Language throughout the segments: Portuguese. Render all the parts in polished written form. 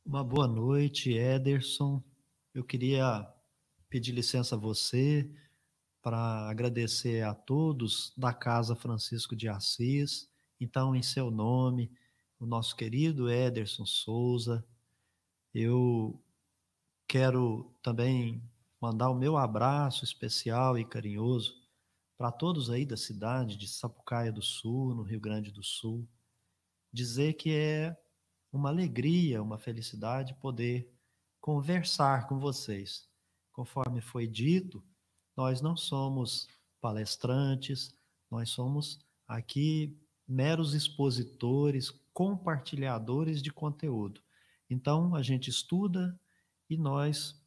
Uma boa noite, Ederson. Eu queria pedir licença a você para agradecer a todos da Casa Francisco de Assis. Então, em seu nome, o nosso querido Ederson Souza, eu quero também mandar o meu abraço especial e carinhoso para todos aí da cidade de Sapucaia do Sul, no Rio Grande do Sul. Dizer que é uma alegria, uma felicidade poder conversar com vocês. Conforme foi dito, nós não somos palestrantes, nós somos aqui meros expositores, compartilhadores de conteúdo. Então, a gente estuda e nós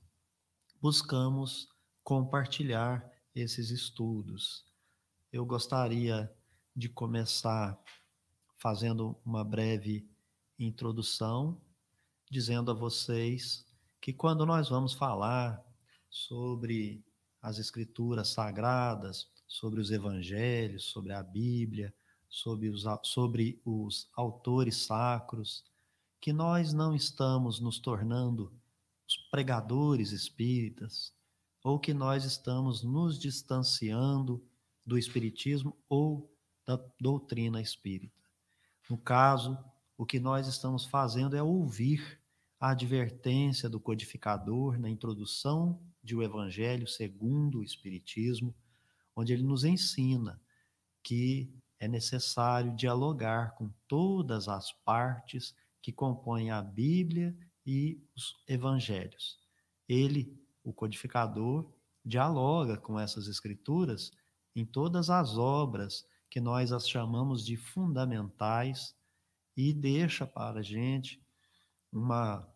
buscamos compartilhar esses estudos. Eu gostaria de começar fazendo uma breve introdução, dizendo a vocês que quando nós vamos falar sobre as escrituras sagradas, sobre os evangelhos, sobre a Bíblia, sobre os autores sacros, que nós não estamos nos tornando os pregadores espíritas, ou que nós estamos nos distanciando do espiritismo ou da doutrina espírita. No caso, o que nós estamos fazendo é ouvir a advertência do codificador na introdução de O Evangelho segundo o Espiritismo, onde ele nos ensina que é necessário dialogar com todas as partes que compõem a Bíblia e os Evangelhos. Ele, o codificador, dialoga com essas escrituras em todas as obras que nós as chamamos de fundamentais e deixa para a gente uma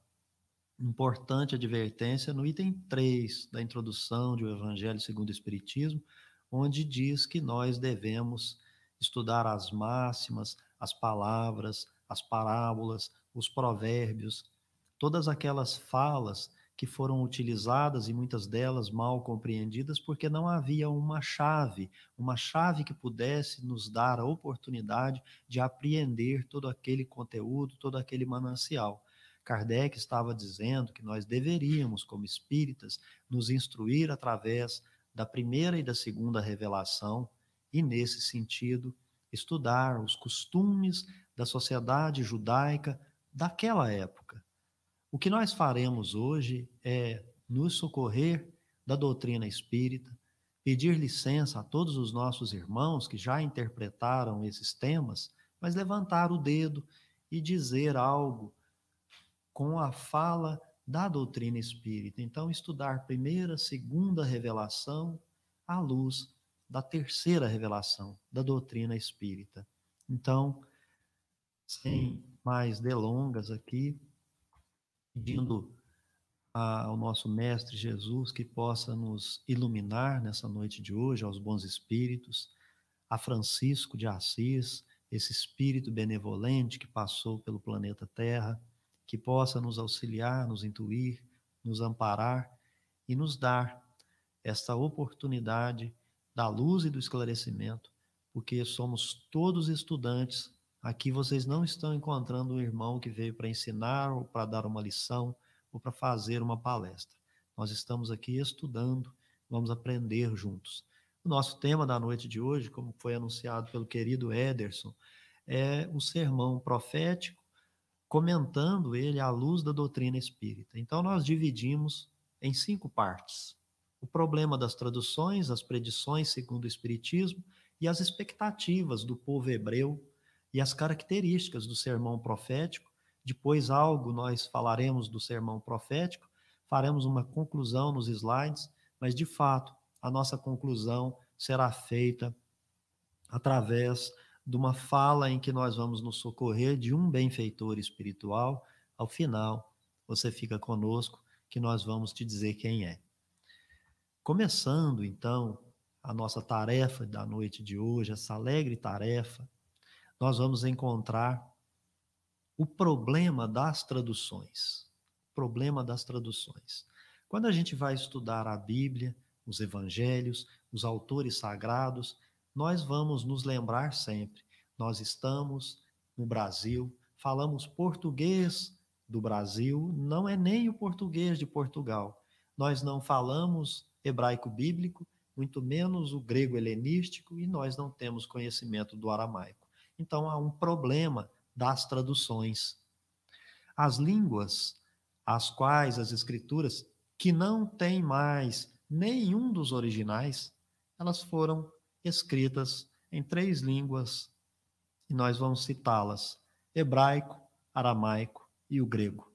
importante advertência no item 3 da introdução de O Evangelho segundo o Espiritismo, onde diz que nós devemos estudar as máximas, as palavras, as parábolas, os provérbios, todas aquelas falas que foram utilizadas e muitas delas mal compreendidas porque não havia uma chave que pudesse nos dar a oportunidade de apreender todo aquele conteúdo, todo aquele manancial. Kardec estava dizendo que nós deveríamos, como espíritas, nos instruir através da primeira e da segunda revelação e, nesse sentido, estudar os costumes da sociedade judaica daquela época. O que nós faremos hoje é nos socorrer da doutrina espírita, pedir licença a todos os nossos irmãos que já interpretaram esses temas, mas levantar o dedo e dizer algo com a fala da doutrina espírita. Então, estudar primeira, segunda revelação à luz da terceira revelação da doutrina espírita. Então, sem mais delongas aqui, pedindo ao nosso Mestre Jesus que possa nos iluminar nessa noite de hoje, aos bons espíritos, a Francisco de Assis, esse espírito benevolente que passou pelo planeta Terra, que possa nos auxiliar, nos intuir, nos amparar e nos dar esta oportunidade da luz e do esclarecimento, porque somos todos estudantes. Aqui vocês não estão encontrando um irmão que veio para ensinar ou para dar uma lição ou para fazer uma palestra. Nós estamos aqui estudando, vamos aprender juntos. O nosso tema da noite de hoje, como foi anunciado pelo querido Ederson, é o sermão profético, comentando ele à luz da doutrina espírita. Então, nós dividimos em 5 partes: o problema das traduções, as predições segundo o Espiritismo e as expectativas do povo hebreu e as características do sermão profético. Depois, algo nós falaremos do sermão profético, faremos uma conclusão nos slides, mas de fato, a nossa conclusão será feita através de uma fala em que nós vamos nos socorrer de um benfeitor espiritual. Ao final, você fica conosco, que nós vamos te dizer quem é. Começando, então, a nossa tarefa da noite de hoje, essa alegre tarefa, nós vamos encontrar o problema das traduções. O problema das traduções. Quando a gente vai estudar a Bíblia, os evangelhos, os autores sagrados, nós vamos nos lembrar sempre, nós estamos no Brasil, falamos português do Brasil não é nem o português de Portugal. Nós não falamos hebraico bíblico, muito menos o grego helenístico, e nós não temos conhecimento do aramaico. Então há um problema das traduções. As línguas às quais as escrituras, que não têm mais nenhum dos originais, elas foram escritas em 3 línguas, e nós vamos citá-las: hebraico, aramaico e o grego.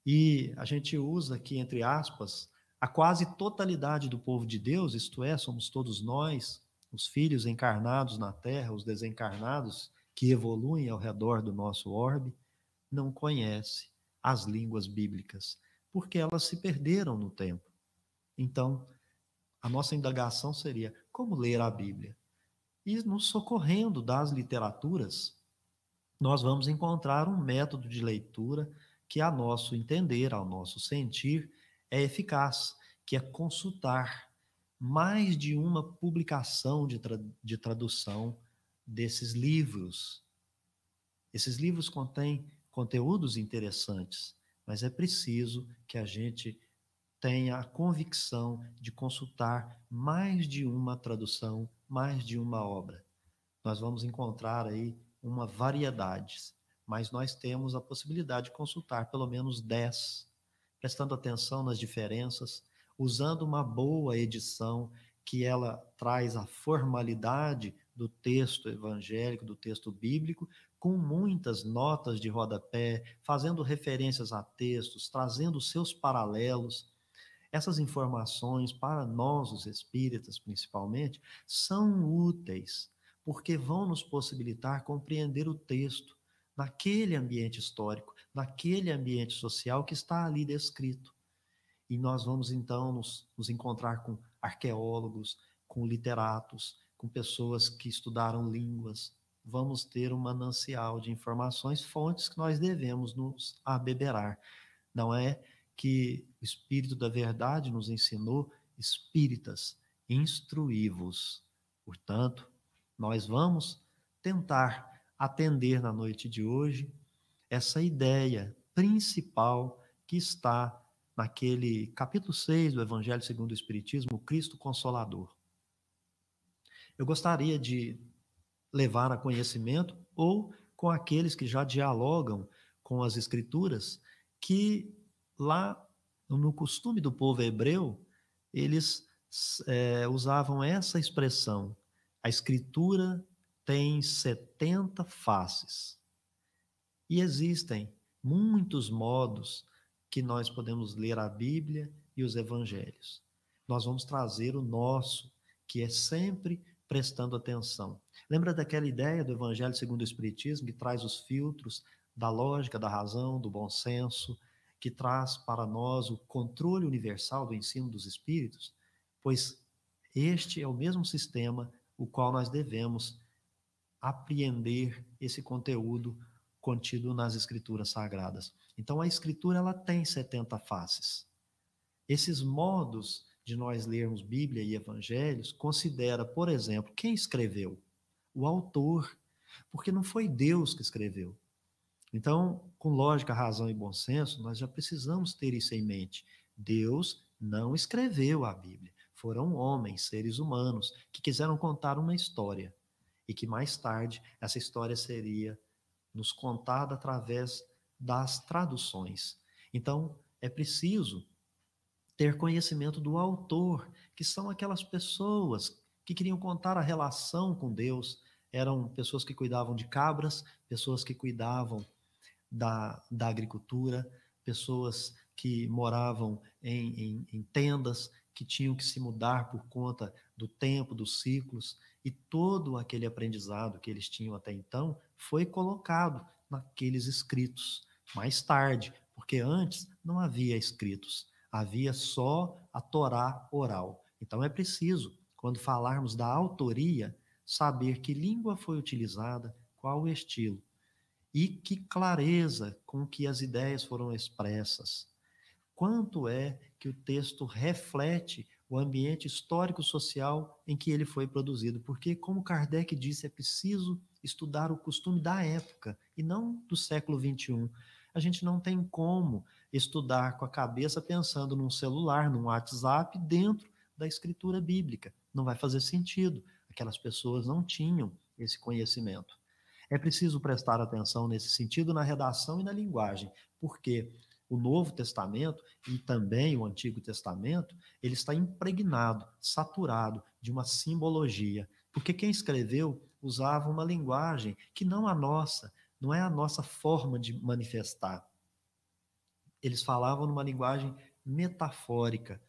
E a gente usa aqui, entre aspas, a quase totalidade do povo de Deus, isto é, somos todos nós, os filhos encarnados na terra, os desencarnados que evoluem ao redor do nosso orbe, não conhece as línguas bíblicas, porque elas se perderam no tempo. Então, a nossa indagação seria: como ler a Bíblia? E nos socorrendo das literaturas, nós vamos encontrar um método de leitura que, a nosso entender, ao nosso sentir, é eficaz, que é consultar mais de uma publicação de tradução desses livros. Esses livros contêm conteúdos interessantes, mas é preciso que a gente tenha a convicção de consultar mais de uma tradução, mais de uma obra. Nós vamos encontrar aí uma variedade, mas nós temos a possibilidade de consultar pelo menos 10, prestando atenção nas diferenças, usando uma boa edição que ela traz a formalidade do texto evangélico, do texto bíblico, com muitas notas de rodapé, fazendo referências a textos, trazendo seus paralelos. Essas informações, para nós, os espíritas principalmente, são úteis, porque vão nos possibilitar compreender o texto naquele ambiente histórico, naquele ambiente social que está ali descrito. E nós vamos então nos encontrar com arqueólogos, com literatos, com pessoas que estudaram línguas. Vamos ter um manancial de informações, fontes que nós devemos nos abeberar. Não é que o Espírito da Verdade nos ensinou: espíritas, instruí-vos. Portanto, nós vamos tentar atender na noite de hoje essa ideia principal que está naquele capítulo 6 do Evangelho segundo o Espiritismo, o Cristo Consolador. Eu gostaria de levar a conhecimento, ou com aqueles que já dialogam com as Escrituras, que lá no costume do povo hebreu, eles usavam essa expressão: a Escritura tem 70 faces. E existem muitos modos que nós podemos ler a Bíblia e os Evangelhos. Nós vamos trazer o nosso, que é sempre prestando atenção. Lembra daquela ideia do Evangelho segundo o Espiritismo, que traz os filtros da lógica, da razão, do bom senso, que traz para nós o controle universal do ensino dos Espíritos? Pois este é o mesmo sistema o qual nós devemos apreender esse conteúdo contido nas Escrituras Sagradas. Então, a Escritura ela tem 70 faces. Esses modos de nós lermos Bíblia e Evangelhos considera, por exemplo, quem escreveu? O autor, porque não foi Deus que escreveu. Então, com lógica, razão e bom senso, nós já precisamos ter isso em mente. Deus não escreveu a Bíblia. Foram homens, seres humanos, que quiseram contar uma história e que mais tarde essa história seria nos contada através das traduções. Então, é preciso ter conhecimento do autor, que são aquelas pessoas que queriam contar a relação com Deus. Eram pessoas que cuidavam de cabras, pessoas que cuidavam da agricultura, pessoas que moravam em tendas, que tinham que se mudar por conta do tempo, dos ciclos, e todo aquele aprendizado que eles tinham até então foi colocado naqueles escritos. Mais tarde, porque antes não havia escritos, havia só a Torá oral. Então é preciso, quando falarmos da autoria, saber que língua foi utilizada, qual o estilo, e que clareza com que as ideias foram expressas. Quanto é que o texto reflete o ambiente histórico-social em que ele foi produzido? Porque, como Kardec disse, é preciso estudar o costume da época e não do século XXI. A gente não tem como estudar com a cabeça pensando num celular, num WhatsApp, dentro da escritura bíblica. Não vai fazer sentido. Aquelas pessoas não tinham esse conhecimento. É preciso prestar atenção nesse sentido na redação e na linguagem, porque o Novo Testamento e também o Antigo Testamento, ele está impregnado, saturado de uma simbologia, porque quem escreveu usava uma linguagem que não a nossa, não é a nossa forma de manifestar. Eles falavam numa linguagem metafórica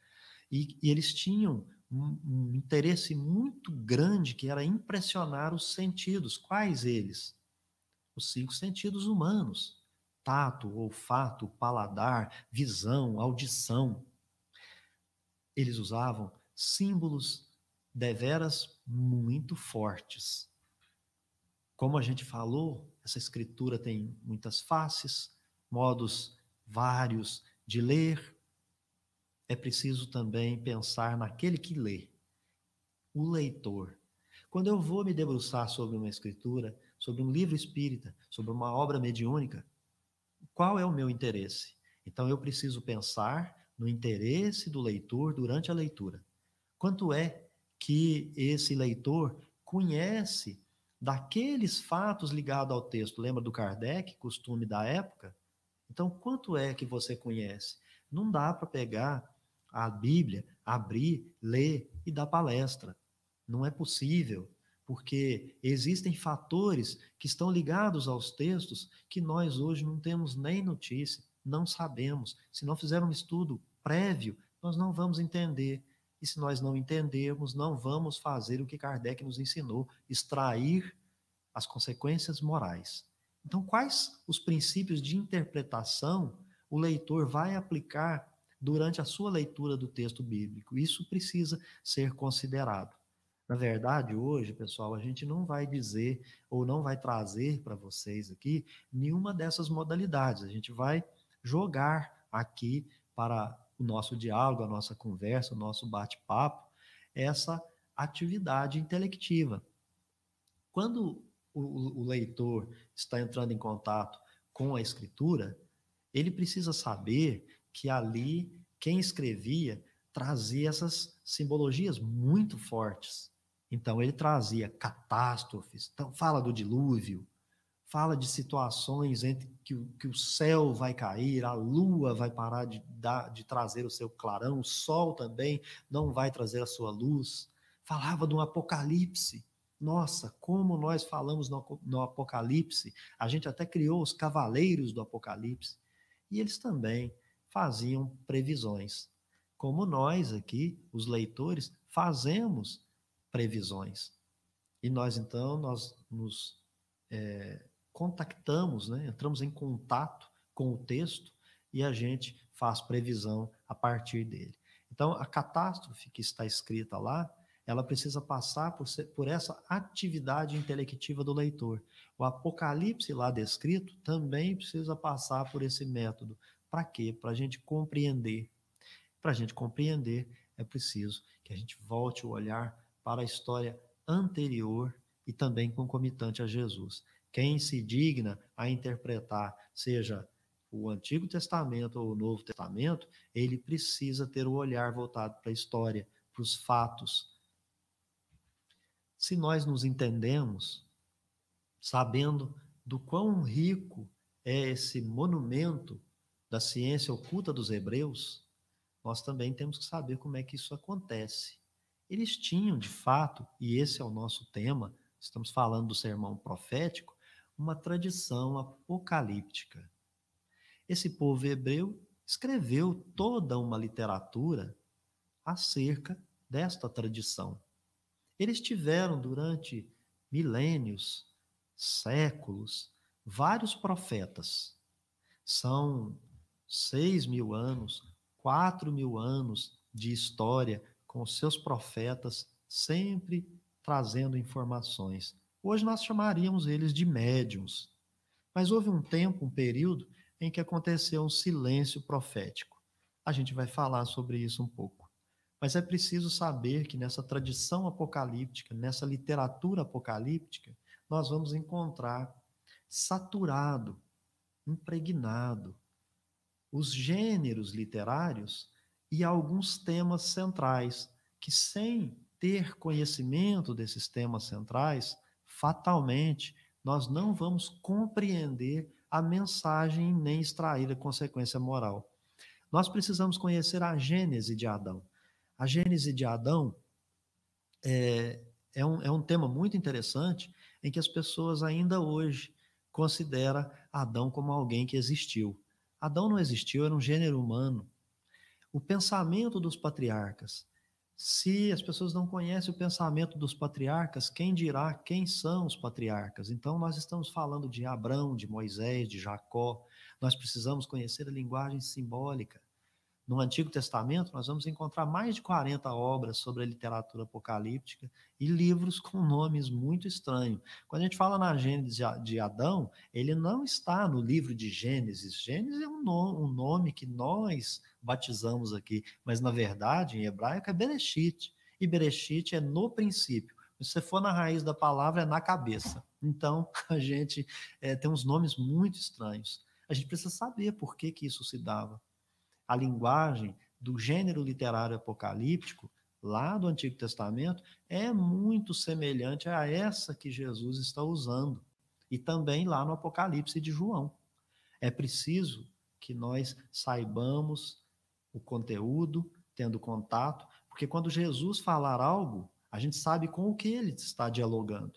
e eles tinham um interesse muito grande que era impressionar os sentidos. Quais eles? Os 5 sentidos humanos: tato, olfato, paladar, visão, audição. Eles usavam símbolos deveras muito fortes. Como a gente falou, essa escritura tem muitas faces, modos vários de ler. É preciso também pensar naquele que lê, o leitor. Quando eu vou me debruçar sobre uma escritura, sobre um livro espírita, sobre uma obra mediúnica, qual é o meu interesse? Então eu preciso pensar no interesse do leitor durante a leitura. Quanto é que esse leitor conhece daqueles fatos ligados ao texto? Lembra do Kardec, costume da época? Então, quanto é que você conhece? Não dá para pegar a Bíblia, abrir, ler e dar palestra. Não é possível, porque existem fatores que estão ligados aos textos que nós hoje não temos nem notícia, não sabemos. Se não fizermos um estudo prévio, nós não vamos entender. E se nós não entendermos, não vamos fazer o que Kardec nos ensinou, extrair as consequências morais. Então, quais os princípios de interpretação o leitor vai aplicar durante a sua leitura do texto bíblico? Isso precisa ser considerado. Na verdade, hoje, pessoal, a gente não vai dizer ou não vai trazer para vocês aqui nenhuma dessas modalidades. A gente vai jogar aqui para o nosso diálogo, a nossa conversa, o nosso bate-papo, essa atividade intelectiva. Quando o leitor está entrando em contato com a escritura, ele precisa saber que ali quem escrevia trazia essas simbologias muito fortes. Então ele trazia catástrofes, então fala do dilúvio, fala de situações entre que o céu vai cair, a lua vai parar de trazer o seu clarão, o sol também não vai trazer a sua luz. Falava do apocalipse. Nossa, como nós falamos no Apocalipse, a gente até criou os cavaleiros do Apocalipse, e eles também faziam previsões, como nós aqui, os leitores, fazemos previsões. E nós, então, nós nos contactamos, né? Entramos em contato com o texto e a gente faz previsão a partir dele. Então, a catástrofe que está escrita lá, ela precisa passar por essa atividade intelectiva do leitor. O Apocalipse lá descrito também precisa passar por esse método. Para quê? Para a gente compreender. Para a gente compreender, é preciso que a gente volte o olhar para a história anterior e também concomitante a Jesus. Quem se digna a interpretar, seja o Antigo Testamento ou o Novo Testamento, ele precisa ter o olhar voltado para a história, para os fatos. Se nós nos entendemos, sabendo do quão rico é esse monumento da ciência oculta dos hebreus, nós também temos que saber como é que isso acontece. Eles tinham, de fato, e esse é o nosso tema, estamos falando do sermão profético, uma tradição apocalíptica. Esse povo hebreu escreveu toda uma literatura acerca desta tradição. Eles tiveram durante milênios, séculos, vários profetas. São 6.000 anos, 4.000 anos de história com os seus profetas sempre trazendo informações. Hoje nós chamaríamos eles de médiuns. Mas houve um tempo, um período, em que aconteceu um silêncio profético. A gente vai falar sobre isso um pouco. Mas é preciso saber que nessa tradição apocalíptica, nessa literatura apocalíptica, nós vamos encontrar saturado impregnado. Os gêneros literários e alguns temas centrais, que sem ter conhecimento desses temas centrais, fatalmente nós não vamos compreender a mensagem nem extrair a consequência moral. Nós precisamos conhecer a gênese de Adão. A gênese de Adão é um tema muito interessante em que as pessoas ainda hoje consideram Adão como alguém que existiu. Adão não existiu, era um gênero humano. O pensamento dos patriarcas. Se as pessoas não conhecem o pensamento dos patriarcas, quem dirá quem são os patriarcas? Então, nós estamos falando de Abrão, de Moisés, de Jacó. Nós precisamos conhecer a linguagem simbólica. No Antigo Testamento, nós vamos encontrar mais de 40 obras sobre a literatura apocalíptica e livros com nomes muito estranhos. Quando a gente fala na Gênesis de Adão, ele não está no livro de Gênesis. Gênesis é um nome que nós batizamos aqui, mas na verdade, em hebraico, é Bereshit. E Bereshit é no princípio. Se você for na raiz da palavra, é na cabeça. Então, a gente tem uns nomes muito estranhos. A gente precisa saber por que isso se dava. A linguagem do gênero literário apocalíptico, lá do Antigo Testamento, é muito semelhante a essa que Jesus está usando. E também lá no Apocalipse de João. É preciso que nós saibamos o conteúdo, tendo contato, porque quando Jesus falar algo, a gente sabe com o que ele está dialogando.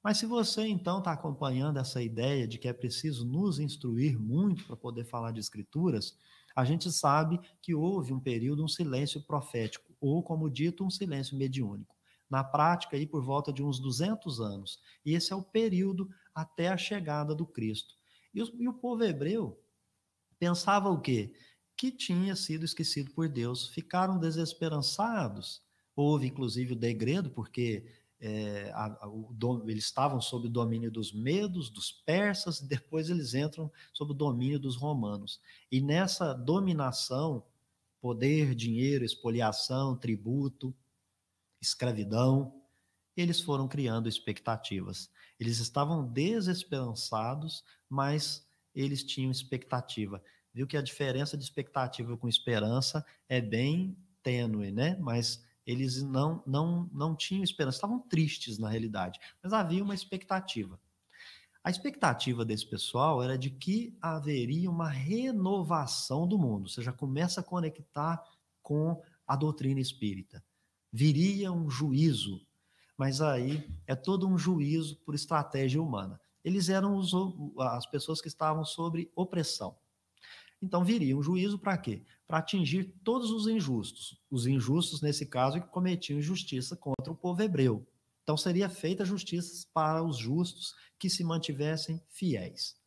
Mas se você então está acompanhando essa ideia de que é preciso nos instruir muito para poder falar de escrituras, a gente sabe que houve um período, um silêncio profético, ou como dito, um silêncio mediúnico. Na prática, aí por volta de uns 200 anos. E esse é o período até a chegada do Cristo. E o povo hebreu pensava o quê? Que tinha sido esquecido por Deus. Ficaram desesperançados. Houve, inclusive, o degredo, porque eles estavam sob o domínio dos medos, dos persas, e depois eles entram sob o domínio dos romanos. E nessa dominação, poder, dinheiro, expoliação, tributo, escravidão, eles foram criando expectativas. Eles estavam desesperançados, mas eles tinham expectativa. Viu que a diferença de expectativa com esperança é bem tênue, né? Mas eles não tinham esperança, estavam tristes na realidade, mas havia uma expectativa. A expectativa desse pessoal era de que haveria uma renovação do mundo. Você já começa a conectar com a doutrina espírita. Viria um juízo, mas aí é todo um juízo por estratégia humana. Eles eram as pessoas que estavam sob opressão. Então viria um juízo para quê? Para atingir todos os injustos. Os injustos, nesse caso, que cometiam injustiça contra o povo hebreu. Então seria feita justiça para os justos que se mantivessem fiéis.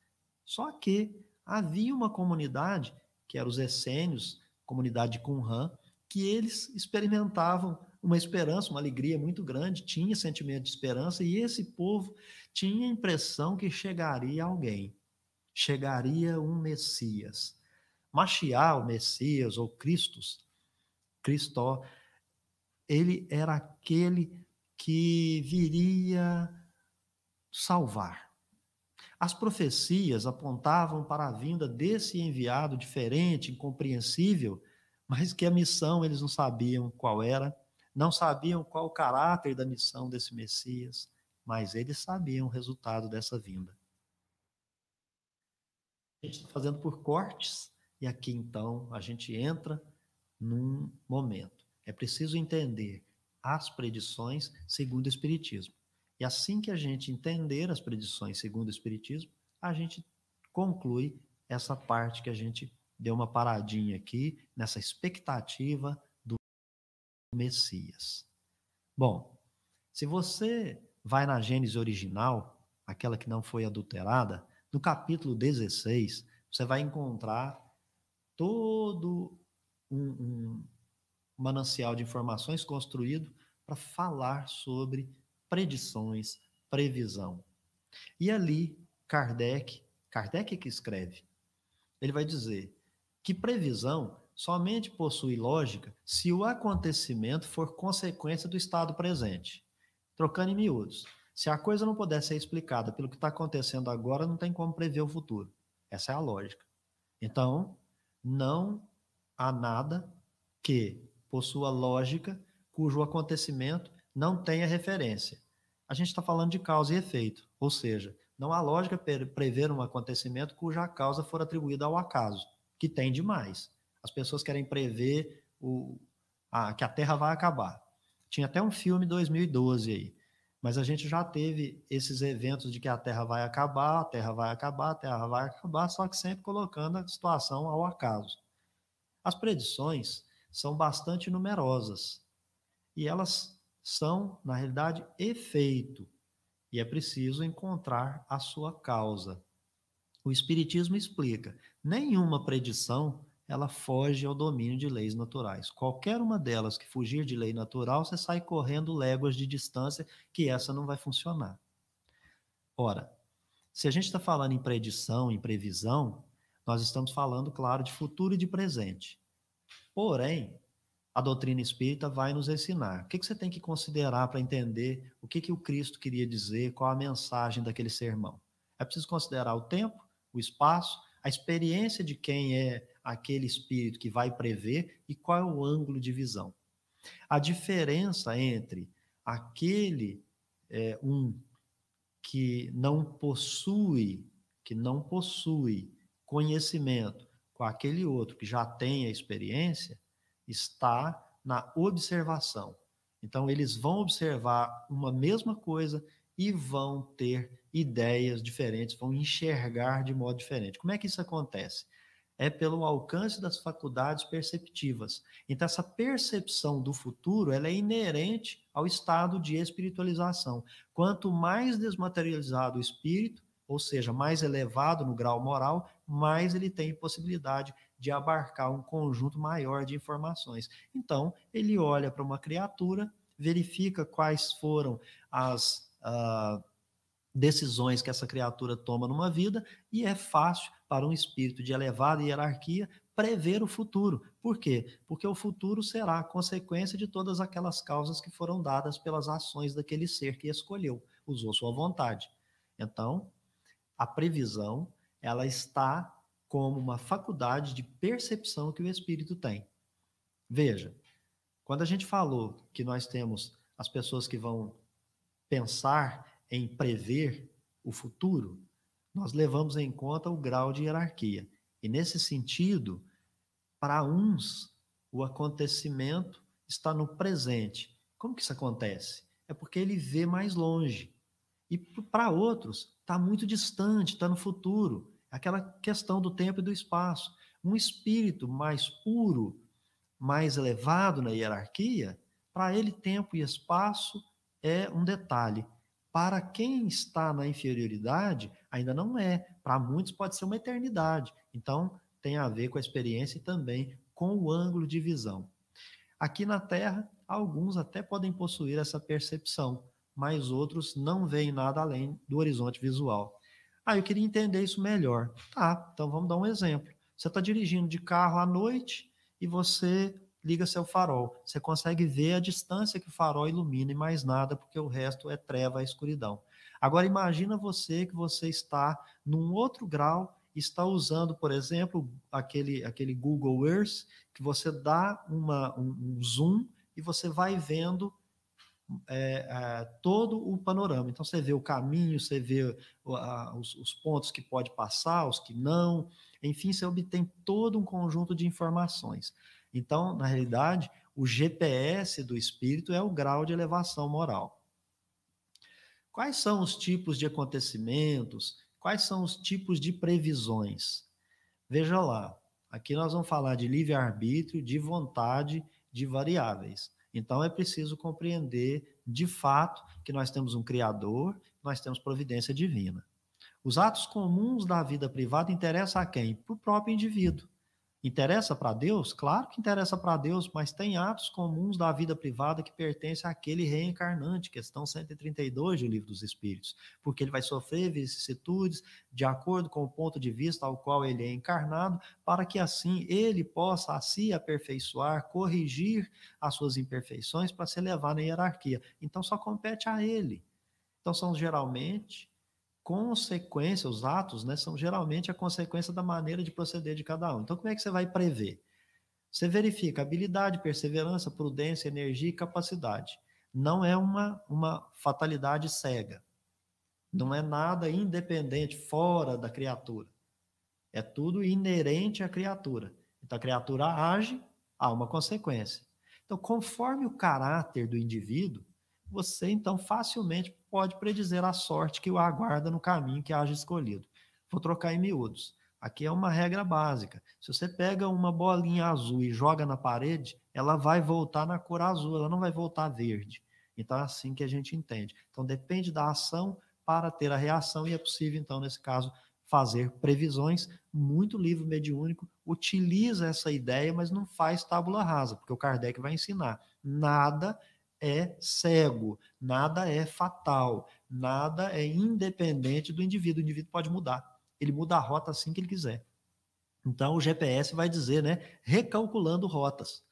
Só que havia uma comunidade, que eram os essênios, comunidade de Qumran, que eles experimentavam uma esperança, uma alegria muito grande, tinha sentimento de esperança, e esse povo tinha a impressão que chegaria alguém, chegaria um Messias. Mashiach, o Messias, ou Christos, Cristó, ele era aquele que viria salvar. As profecias apontavam para a vinda desse enviado diferente, incompreensível, mas que a missão eles não sabiam qual era, não sabiam qual o caráter da missão desse Messias, mas eles sabiam o resultado dessa vinda. A gente está fazendo por cortes, e aqui então a gente entra num momento. É preciso entender as predições segundo o Espiritismo. E assim que a gente entender as predições segundo o Espiritismo, a gente conclui essa parte que a gente deu uma paradinha aqui, nessa expectativa do Messias. Bom, se você vai na Gênese original, aquela que não foi adulterada, no capítulo 16, você vai encontrar todo um manancial de informações construído para falar sobre predições, previsão. E ali, Kardec é que escreve, ele vai dizer que previsão somente possui lógica se o acontecimento for consequência do estado presente. Trocando em miúdos, se a coisa não puder ser explicada pelo que está acontecendo agora, não tem como prever o futuro. Essa é a lógica. Então, não há nada que possua lógica cujo acontecimento não tenha referência. A gente está falando de causa e efeito, ou seja, não há lógica prever um acontecimento cuja causa for atribuída ao acaso, que tem demais. As pessoas querem prever que a Terra vai acabar. Tinha até um filme 2012 aí, mas a gente já teve esses eventos de que a Terra vai acabar, a Terra vai acabar, a Terra vai acabar, só que sempre colocando a situação ao acaso. As predições são bastante numerosas e elas são, na realidade, efeito, e é preciso encontrar a sua causa. O Espiritismo explica: nenhuma predição ela foge ao domínio de leis naturais. Qualquer uma delas que fugir de lei natural, você sai correndo léguas de distância, que essa não vai funcionar. Ora, se a gente está falando em predição, em previsão, nós estamos falando, claro, de futuro e de presente. Porém, a doutrina espírita vai nos ensinar. O que você tem que considerar para entender o que o Cristo queria dizer, qual a mensagem daquele sermão? É preciso considerar o tempo, o espaço, a experiência de quem é aquele espírito que vai prever e qual é o ângulo de visão. A diferença entre aquele um que não possui conhecimento com aquele outro que já tem a experiência, está na observação. Então, eles vão observar uma mesma coisa e vão ter ideias diferentes, vão enxergar de modo diferente. Como é que isso acontece? É pelo alcance das faculdades perceptivas. Então, essa percepção do futuro, ela é inerente ao estado de espiritualização. Quanto mais desmaterializado o espírito, ou seja, mais elevado no grau moral, mais ele tem possibilidade de abarcar um conjunto maior de informações. Então, ele olha para uma criatura, verifica quais foram as decisões que essa criatura toma numa vida, e é fácil para um espírito de elevada hierarquia prever o futuro. Por quê? Porque o futuro será a consequência de todas aquelas causas que foram dadas pelas ações daquele ser que escolheu, usou sua vontade. Então, a previsão, ela está como uma faculdade de percepção que o espírito tem. Veja, quando a gente falou que nós temos as pessoas que vão pensar em prever o futuro, nós levamos em conta o grau de hierarquia. E nesse sentido, para uns, o acontecimento está no presente. Como que isso acontece? É porque ele vê mais longe. E para outros, está muito distante, está no futuro. Aquela questão do tempo e do espaço. Um espírito mais puro, mais elevado na hierarquia, para ele tempo e espaço é um detalhe. Para quem está na inferioridade, ainda não é. Para muitos pode ser uma eternidade. Então, tem a ver com a experiência e também com o ângulo de visão. Aqui na Terra, alguns até podem possuir essa percepção, mas outros não veem nada além do horizonte visual. Eu queria entender isso melhor. Tá, então vamos dar um exemplo. Você está dirigindo de carro à noite e você liga seu farol. Você consegue ver a distância que o farol ilumina e mais nada, porque o resto é treva, é escuridão. Agora imagina você que você está num outro grau, está usando, por exemplo, aquele Google Earth, que você dá um zoom e você vai vendo todo o panorama. Então você vê o caminho, você vê os pontos que pode passar, os que não, enfim, você obtém todo um conjunto de informações. Então, na realidade, o GPS do espírito é o grau de elevação moral. Quais são os tipos de acontecimentos? Quais são os tipos de previsões? Veja lá, aqui nós vamos falar de livre-arbítrio, de vontade, de variáveis. Então é preciso compreender de fato que nós temos um Criador, nós temos providência divina. Os atos comuns da vida privada interessam a quem? Para o próprio indivíduo. Interessa para Deus? Claro que interessa para Deus, mas tem atos comuns da vida privada que pertencem àquele reencarnante, questão 132 do Livro dos Espíritos, porque ele vai sofrer vicissitudes de acordo com o ponto de vista ao qual ele é encarnado, para que assim ele possa a si aperfeiçoar, corrigir as suas imperfeições para se elevar na hierarquia. Então só compete a ele. Então são geralmente consequência, os atos, né, são geralmente a consequência da maneira de proceder de cada um. Então, como é que você vai prever? Você verifica habilidade, perseverança, prudência, energia e capacidade. Não é uma fatalidade cega. Não é nada independente, fora da criatura. É tudo inerente à criatura. Então, a criatura age, há uma consequência. Então, conforme o caráter do indivíduo, você, então, facilmente pode predizer a sorte que o aguarda no caminho que haja escolhido. Vou trocar em miúdos. Aqui é uma regra básica. Se você pega uma bolinha azul e joga na parede, ela vai voltar na cor azul, ela não vai voltar verde. Então, é assim que a gente entende. Então, depende da ação para ter a reação, e é possível, então, nesse caso, fazer previsões. Muito livro mediúnico utiliza essa ideia, mas não faz tábula rasa, porque o Kardec vai ensinar. Nada é cego, nada é fatal, nada é independente do indivíduo. O indivíduo pode mudar. Ele muda a rota assim que ele quiser. Então, o GPS vai dizer, né, recalculando rotas.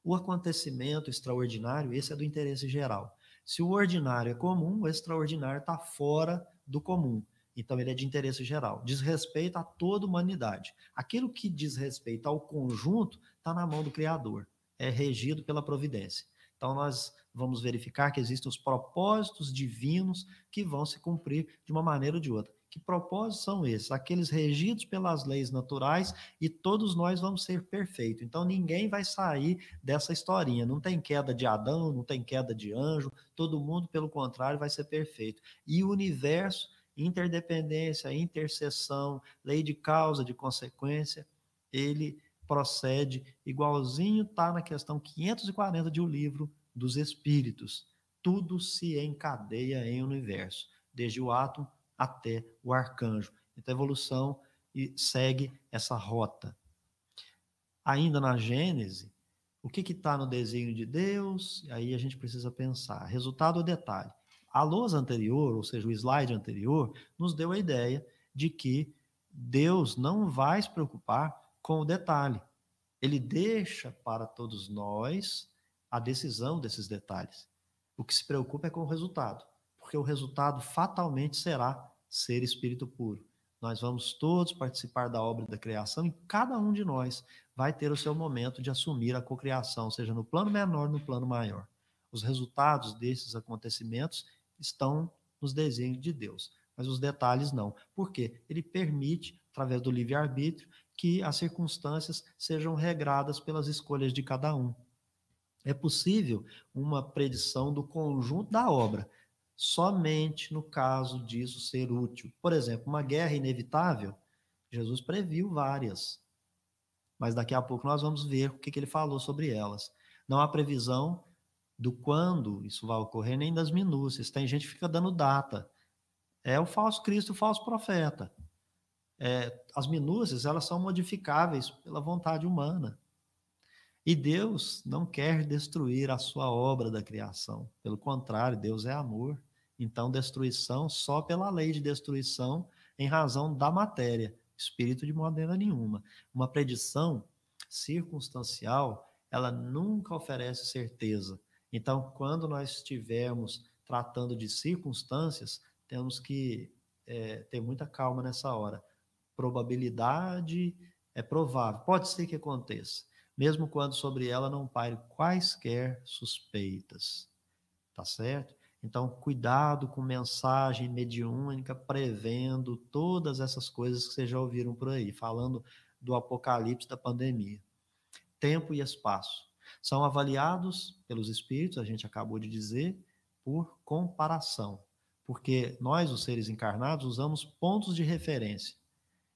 O acontecimento extraordinário, esse é do interesse geral. Se o ordinário é comum, o extraordinário está fora do comum. Então, ele é de interesse geral. Diz respeito a toda a humanidade. Aquilo que diz respeito ao conjunto está na mão do Criador. É regido pela providência. Então, nós vamos verificar que existem os propósitos divinos que vão se cumprir de uma maneira ou de outra. Que propósitos são esses? Aqueles regidos pelas leis naturais, e todos nós vamos ser perfeitos. Então, ninguém vai sair dessa historinha. Não tem queda de Adão, não tem queda de anjo, todo mundo, pelo contrário, vai ser perfeito. E o universo, interdependência, interseção, lei de causa, de consequência, ele procede igualzinho, está na questão 540 de O Livro dos Espíritos. Tudo se encadeia em universo, desde o átomo até o arcanjo. Então, a evolução segue essa rota. Ainda na Gênese, o que está no desígnio de Deus? Aí a gente precisa pensar. Resultado ou detalhe? A lousa anterior, ou seja, o slide anterior, nos deu a ideia de que Deus não vai se preocupar com o detalhe. Ele deixa para todos nós a decisão desses detalhes. O que se preocupa é com o resultado, porque o resultado fatalmente será ser espírito puro. Nós vamos todos participar da obra da criação, e cada um de nós vai ter o seu momento de assumir a cocriação, seja no plano menor, no plano maior. Os resultados desses acontecimentos estão nos desígnios de Deus, mas os detalhes não. Por quê? Ele permite, através do livre-arbítrio, que as circunstâncias sejam regradas pelas escolhas de cada um. É possível uma predição do conjunto da obra, somente no caso disso ser útil. Por exemplo, uma guerra inevitável, Jesus previu várias, mas daqui a pouco nós vamos ver o que ele falou sobre elas. Não há previsão do quando isso vai ocorrer, nem das minúcias. Tem gente que fica dando data. É o falso Cristo, o falso profeta. As minúcias, elas são modificáveis pela vontade humana. E Deus não quer destruir a sua obra da criação. Pelo contrário, Deus é amor. Então, destruição só pela lei de destruição em razão da matéria. Espírito de maneira nenhuma. Uma predição circunstancial, ela nunca oferece certeza. Então, quando nós estivermos tratando de circunstâncias, temos que ter muita calma nessa hora. Probabilidade é provável, pode ser que aconteça, mesmo quando sobre ela não paire quaisquer suspeitas, tá certo? Então, cuidado com mensagem mediúnica prevendo todas essas coisas que vocês já ouviram por aí, falando do apocalipse da pandemia. Tempo e espaço são avaliados pelos espíritos, a gente acabou de dizer, por comparação, porque nós, os seres encarnados, usamos pontos de referência.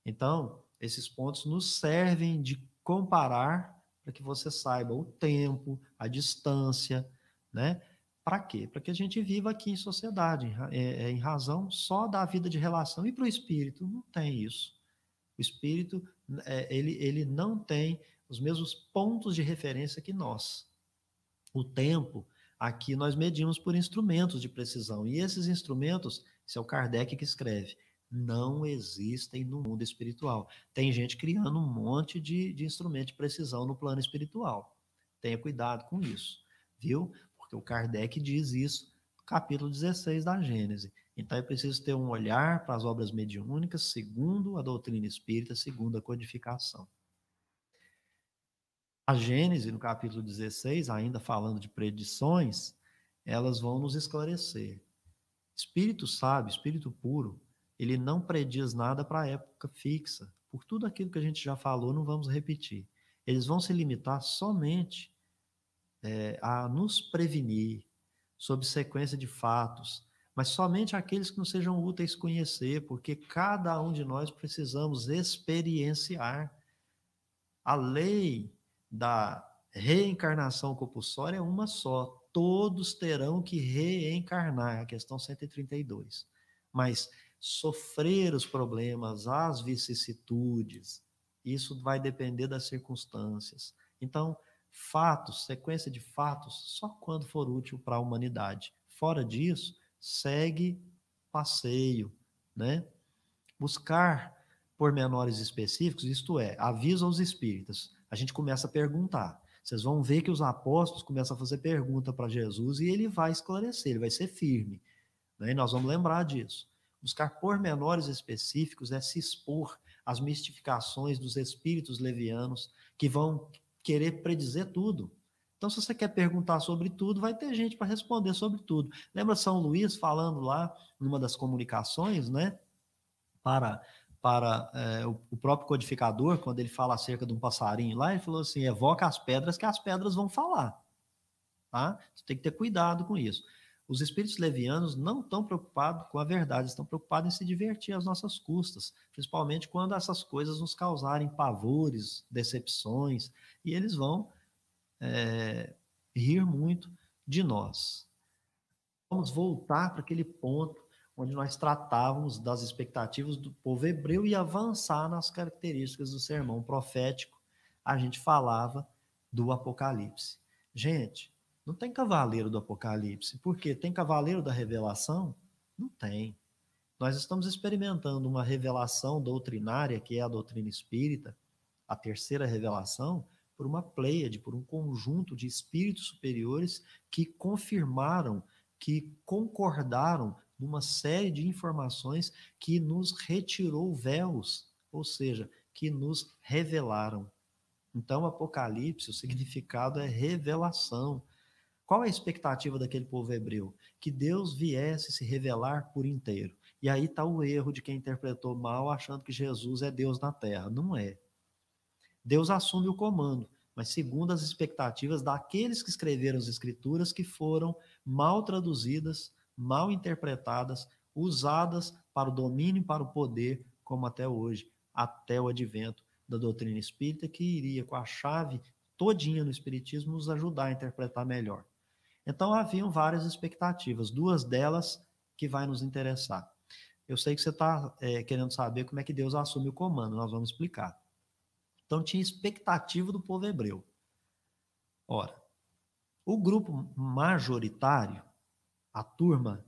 Então, esses pontos nos servem de comparar para que você saiba o tempo, a distância, né? Para quê? Para que a gente viva aqui em sociedade, em razão só da vida de relação. E para o espírito, não tem isso. O espírito, ele não tem os mesmos pontos de referência que nós. O tempo, aqui nós medimos por instrumentos de precisão. E esses instrumentos, esse é o Kardec que escreve, não existem no mundo espiritual. Tem gente criando um monte de instrumento de precisão no plano espiritual. Tenha cuidado com isso, viu? Porque o Kardec diz isso no capítulo 16 da Gênese. Então é preciso ter um olhar para as obras mediúnicas, segundo a doutrina espírita, segundo a codificação. A Gênese, no capítulo 16, ainda falando de predições, elas vão nos esclarecer. Espírito sábio, espírito puro, ele não prediz nada para a época fixa. Por tudo aquilo que a gente já falou, não vamos repetir. Eles vão se limitar somente a nos prevenir sobre sequência de fatos, mas somente aqueles que não sejam úteis conhecer, porque cada um de nós precisamos experienciar. A lei da reencarnação compulsória é uma só. Todos terão que reencarnar, a questão 132. Mas sofrer os problemas, as vicissitudes, isso vai depender das circunstâncias. Então, fatos, sequência de fatos, só quando for útil para a humanidade. Fora disso, segue passeio, né? Buscar pormenores específicos, isto é, avisa aos espíritas. A gente começa a perguntar. Vocês vão ver que os apóstolos começam a fazer pergunta para Jesus e ele vai esclarecer, ele vai ser firme. Né? E nós vamos lembrar disso. Buscar pormenores específicos é se expor às mistificações dos espíritos levianos que vão querer predizer tudo. Então, se você quer perguntar sobre tudo, vai ter gente para responder sobre tudo. Lembra São Luís falando lá, numa das comunicações, né? Para o próprio codificador, quando ele fala acerca de um passarinho lá, ele falou assim: evoca as pedras que as pedras vão falar. Tá? Você tem que ter cuidado com isso. Os espíritos levianos não estão preocupados com a verdade, estão preocupados em se divertir às nossas custas, principalmente quando essas coisas nos causarem pavores, decepções, e eles vão rir muito de nós. Vamos voltar para aquele ponto onde nós tratávamos das expectativas do povo hebreu e avançar nas características do sermão profético. A gente falava do Apocalipse. Gente, não tem cavaleiro do Apocalipse. Por quê? Tem cavaleiro da revelação? Não tem. Nós estamos experimentando uma revelação doutrinária, que é a doutrina espírita, a terceira revelação, por uma pleiade, por um conjunto de espíritos superiores que confirmaram, que concordaram numa série de informações que nos retirou véus, ou seja, que nos revelaram. Então, Apocalipse, o significado é revelação. Qual é a expectativa daquele povo hebreu? Que Deus viesse se revelar por inteiro. E aí está o erro de quem interpretou mal, achando que Jesus é Deus na terra. Não é. Deus assume o comando, mas segundo as expectativas daqueles que escreveram as escrituras, que foram mal traduzidas, mal interpretadas, usadas para o domínio e para o poder, como até hoje, até o advento da doutrina espírita, que iria com a chave todinha no espiritismo nos ajudar a interpretar melhor. Então haviam várias expectativas, duas delas que vai nos interessar. Eu sei que você está querendo saber como é que Deus assume o comando, nós vamos explicar. Então tinha expectativa do povo hebreu. Ora, o grupo majoritário, a turma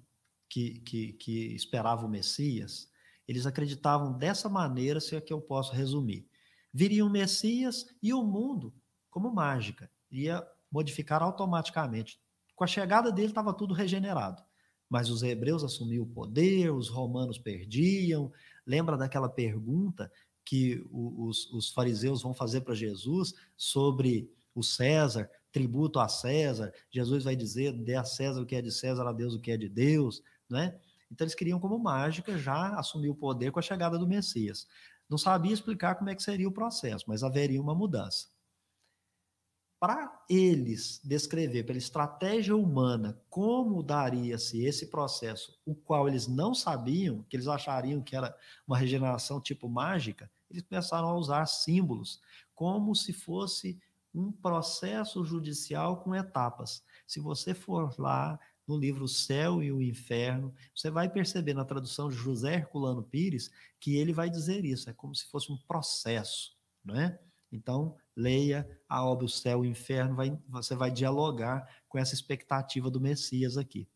que esperava o Messias, eles acreditavam dessa maneira, se é que eu posso resumir. Viria o Messias e o mundo, como mágica, ia modificar automaticamente. Com a chegada dele estava tudo regenerado. Mas os hebreus assumiam o poder, os romanos perdiam. Lembra daquela pergunta que os fariseus vão fazer para Jesus sobre o César, tributo a César? Jesus vai dizer: dê a César o que é de César, a Deus o que é de Deus, né? Então eles queriam, como mágica, já assumir o poder com a chegada do Messias. Não sabia explicar como é que seria o processo, mas haveria uma mudança. Para eles descrever pela estratégia humana como daria-se esse processo, o qual eles não sabiam, que eles achariam que era uma regeneração tipo mágica, eles começaram a usar símbolos, como se fosse um processo judicial com etapas. Se você for lá no livro O Céu e o Inferno, você vai perceber na tradução de José Herculano Pires que ele vai dizer isso, é como se fosse um processo, não é? Então, leia a obra O Céu e o Inferno, você vai dialogar com essa expectativa do Messias aqui.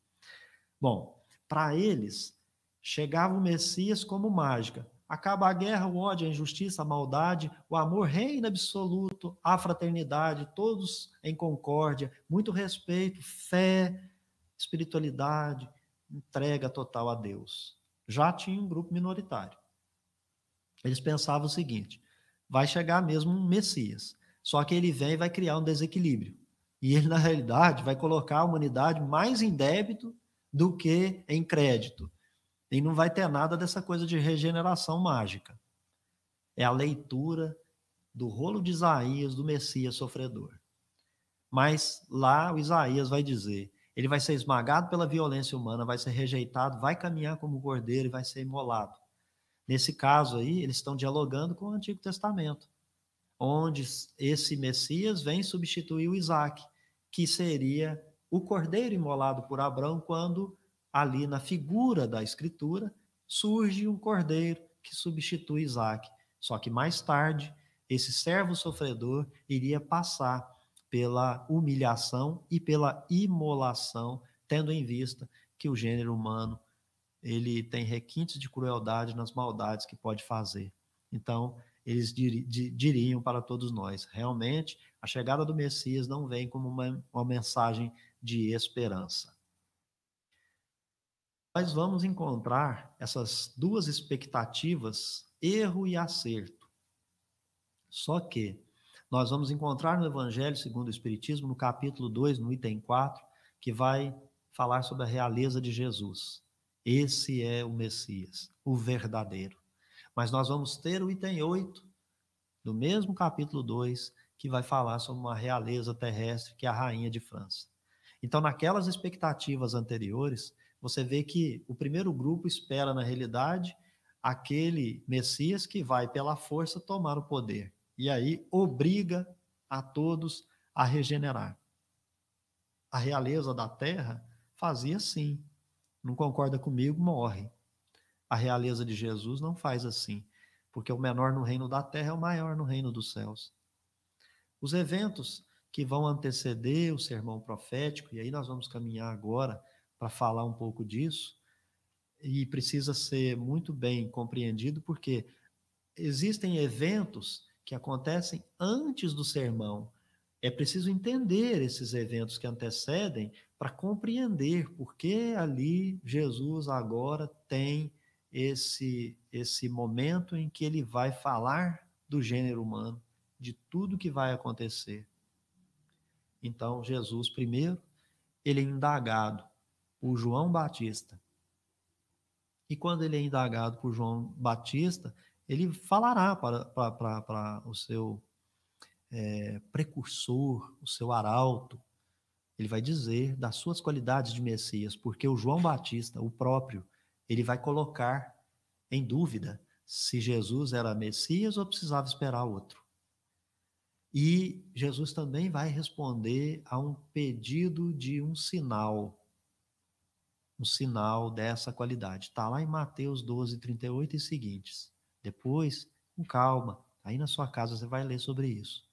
Bom, para eles, chegava o Messias como mágica. Acaba a guerra, o ódio, a injustiça, a maldade, o amor reina absoluto, a fraternidade, todos em concórdia, muito respeito, fé, espiritualidade, entrega total a Deus. Já tinha um grupo minoritário. Eles pensavam o seguinte: vai chegar mesmo um Messias, só que ele vem e vai criar um desequilíbrio. E ele, na realidade, vai colocar a humanidade mais em débito do que em crédito. E não vai ter nada dessa coisa de regeneração mágica. É a leitura do rolo de Isaías do Messias sofredor. Mas lá o Isaías vai dizer: ele vai ser esmagado pela violência humana, vai ser rejeitado, vai caminhar como cordeiro e vai ser imolado. Nesse caso aí, eles estão dialogando com o Antigo Testamento, onde esse Messias vem substituir o Isaac, que seria o cordeiro imolado por Abraão, quando ali na figura da Escritura surge um cordeiro que substitui Isaac. Só que mais tarde, esse servo sofredor iria passar pela humilhação e pela imolação, tendo em vista que o gênero humano ele tem requintes de crueldade nas maldades que pode fazer. Então, eles diriam para todos nós: realmente, a chegada do Messias não vem como uma mensagem de esperança. Nós vamos encontrar essas duas expectativas, erro e acerto. Só que nós vamos encontrar no Evangelho segundo o Espiritismo, no capítulo 2, no item 4, que vai falar sobre a realeza de Jesus. Esse é o Messias, o verdadeiro. Mas nós vamos ter o item 8, do mesmo capítulo 2, que vai falar sobre uma realeza terrestre, que é a rainha de França. Então, naquelas expectativas anteriores, você vê que o primeiro grupo espera, na realidade, aquele Messias que vai, pela força, tomar o poder. E aí obriga a todos a regenerar. A realeza da terra fazia assim. Não concorda comigo, morre. A realeza de Jesus não faz assim, porque o menor no reino da terra é o maior no reino dos céus. Os eventos que vão anteceder o sermão profético, e aí nós vamos caminhar agora para falar um pouco disso, e precisa ser muito bem compreendido, porque existem eventos que acontecem antes do sermão. É preciso entender esses eventos que antecedem para compreender por que ali Jesus agora tem esse momento em que ele vai falar do gênero humano, de tudo que vai acontecer. Então, Jesus, primeiro, ele é indagado por João Batista. E quando ele é indagado por João Batista, ele falará para o seu precursor, o seu arauto. Ele vai dizer das suas qualidades de Messias, porque o João Batista, o próprio, ele vai colocar em dúvida se Jesus era Messias ou precisava esperar outro. E Jesus também vai responder a um pedido de um sinal dessa qualidade. Está lá em Mateus 12, 38 e seguintes. Depois, com calma, aí na sua casa você vai ler sobre isso.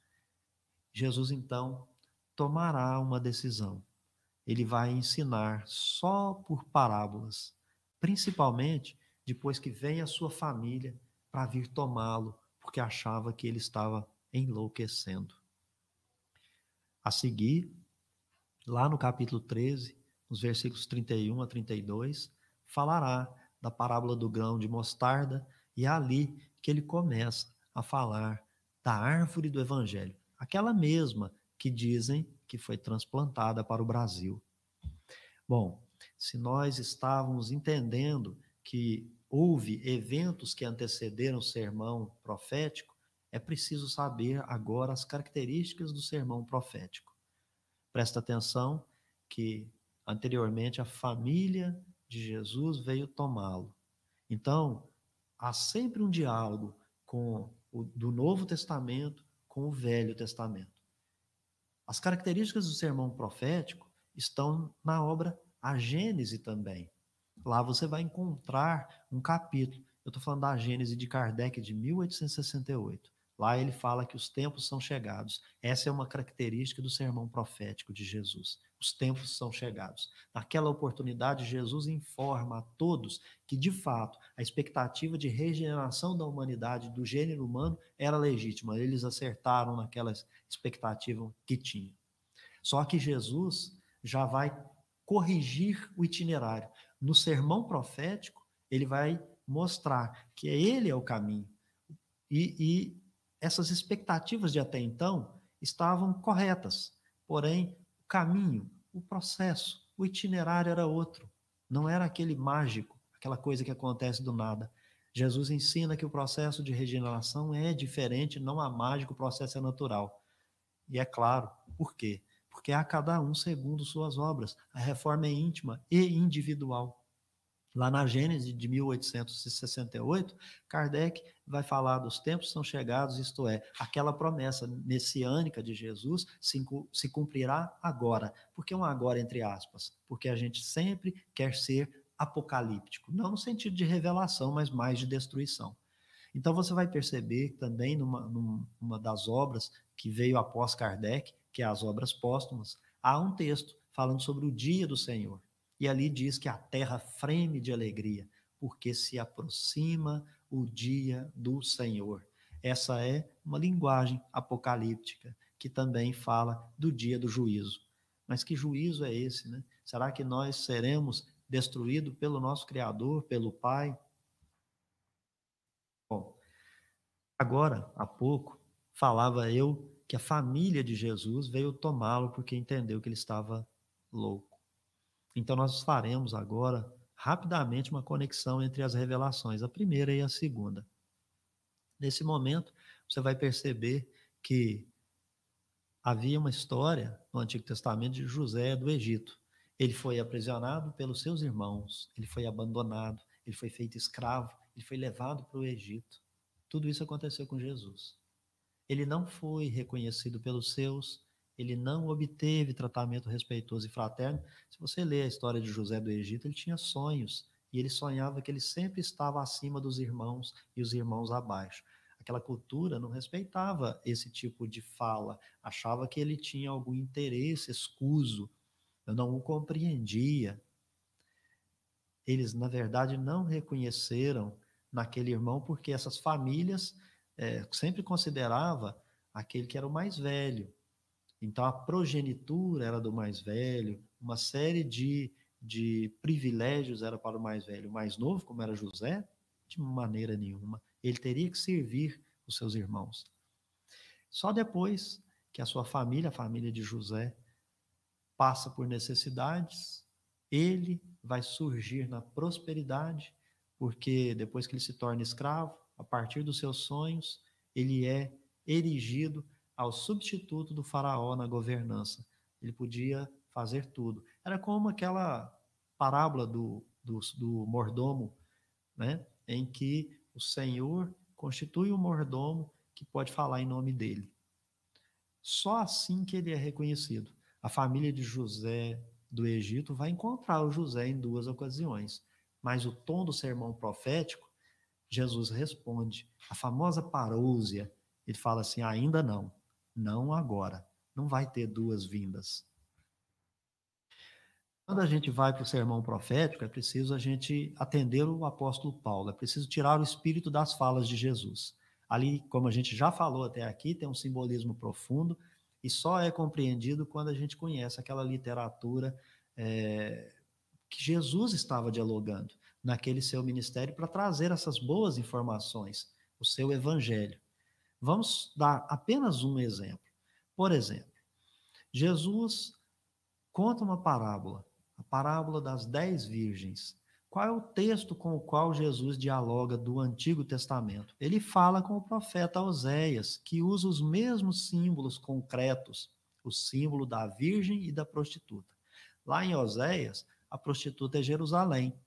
Jesus, então, tomará uma decisão. Ele vai ensinar só por parábolas, principalmente depois que vem a sua família para vir tomá-lo, porque achava que ele estava enlouquecendo. A seguir, lá no capítulo 13, nos versículos 31 a 32, falará da parábola do grão de mostarda, e é ali que ele começa a falar da árvore do evangelho, aquela mesma que dizem que foi transplantada para o Brasil. Bom, se nós estávamos entendendo que houve eventos que antecederam o sermão profético, é preciso saber agora as características do sermão profético. Presta atenção que anteriormente a família de Jesus veio tomá-lo. Então, há sempre um diálogo do Novo Testamento com o Velho Testamento. As características do sermão profético estão na obra A Gênese também. Lá você vai encontrar um capítulo. Eu estou falando da Gênese de Kardec de 1868. Lá ele fala que os tempos são chegados. Essa é uma característica do sermão profético de Jesus. Os tempos são chegados. Naquela oportunidade, Jesus informa a todos que, de fato, a expectativa de regeneração da humanidade, do gênero humano, era legítima. Eles acertaram naquela expectativa que tinham. Só que Jesus já vai corrigir o itinerário. No sermão profético, ele vai mostrar que ele é o caminho. E essas expectativas de até então estavam corretas, porém, o caminho, o processo, o itinerário era outro. Não era aquele mágico, aquela coisa que acontece do nada. Jesus ensina que o processo de regeneração é diferente, não há mágico, o processo é natural. E é claro, por quê? Porque a cada um segundo suas obras. A reforma é íntima e individual. Lá na Gênesis de 1868, Kardec vai falar dos tempos são chegados, isto é, aquela promessa messiânica de Jesus se cumprirá agora. Por que um agora entre aspas? Porque a gente sempre quer ser apocalíptico, não no sentido de revelação, mas mais de destruição. Então você vai perceber também numa das obras que veio após Kardec, que é as obras póstumas, há um texto falando sobre o dia do Senhor. E ali diz que a terra freme de alegria, porque se aproxima o dia do Senhor. Essa é uma linguagem apocalíptica que também fala do dia do juízo. Mas que juízo é esse, né? Será que nós seremos destruídos pelo nosso Criador, pelo Pai? Bom, agora, há pouco, falava eu que a família de Jesus veio tomá-lo porque entendeu que ele estava louco. Então, nós faremos agora, rapidamente, uma conexão entre as revelações, a primeira e a segunda. Nesse momento, você vai perceber que havia uma história no Antigo Testamento de José do Egito. Ele foi aprisionado pelos seus irmãos, ele foi abandonado, ele foi feito escravo, ele foi levado para o Egito. Tudo isso aconteceu com Jesus. Ele não foi reconhecido pelos seus, ele não obteve tratamento respeitoso e fraterno. Se você ler a história de José do Egito, ele tinha sonhos, e ele sonhava que ele sempre estava acima dos irmãos e os irmãos abaixo. Aquela cultura não respeitava esse tipo de fala, achava que ele tinha algum interesse escuso, eu não o compreendia. Eles, na verdade, não reconheceram naquele irmão, porque essas famílias sempre considerava aquele que era o mais velho. Então, a progenitura era do mais velho, uma série de privilégios era para o mais velho. O mais novo, como era José, de maneira nenhuma. Ele teria que servir os seus irmãos. Só depois que a sua família, a família de José, passa por necessidades, ele vai surgir na prosperidade, porque depois que ele se torna escravo, a partir dos seus sonhos, ele é erigido ao substituto do faraó na governança. Ele podia fazer tudo. Era como aquela parábola do mordomo, né? Em que o Senhor constitui um mordomo que pode falar em nome dele. Só assim que ele é reconhecido. A família de José do Egito vai encontrar o José em duas ocasiões, mas o tom do sermão profético, Jesus responde, a famosa parousia, ele fala assim, ainda não, não agora, não vai ter duas vindas. Quando a gente vai para o sermão profético, é preciso a gente atender o apóstolo Paulo, é preciso tirar o espírito das falas de Jesus. Ali, como a gente já falou até aqui, tem um simbolismo profundo e só é compreendido quando a gente conhece aquela literatura que Jesus estava dialogando naquele seu ministério para trazer essas boas informações, o seu evangelho. Vamos dar apenas um exemplo. Por exemplo, Jesus conta uma parábola, a parábola das 10 virgens. Qual é o texto com o qual Jesus dialoga do Antigo Testamento? Ele fala com o profeta Oséias, que usa os mesmos símbolos concretos, o símbolo da virgem e da prostituta. Lá em Oséias, a prostituta é Jerusalém.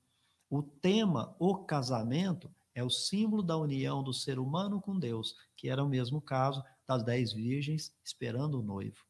O tema, o casamento, é o símbolo da união do ser humano com Deus, que era o mesmo caso das 10 virgens esperando o noivo.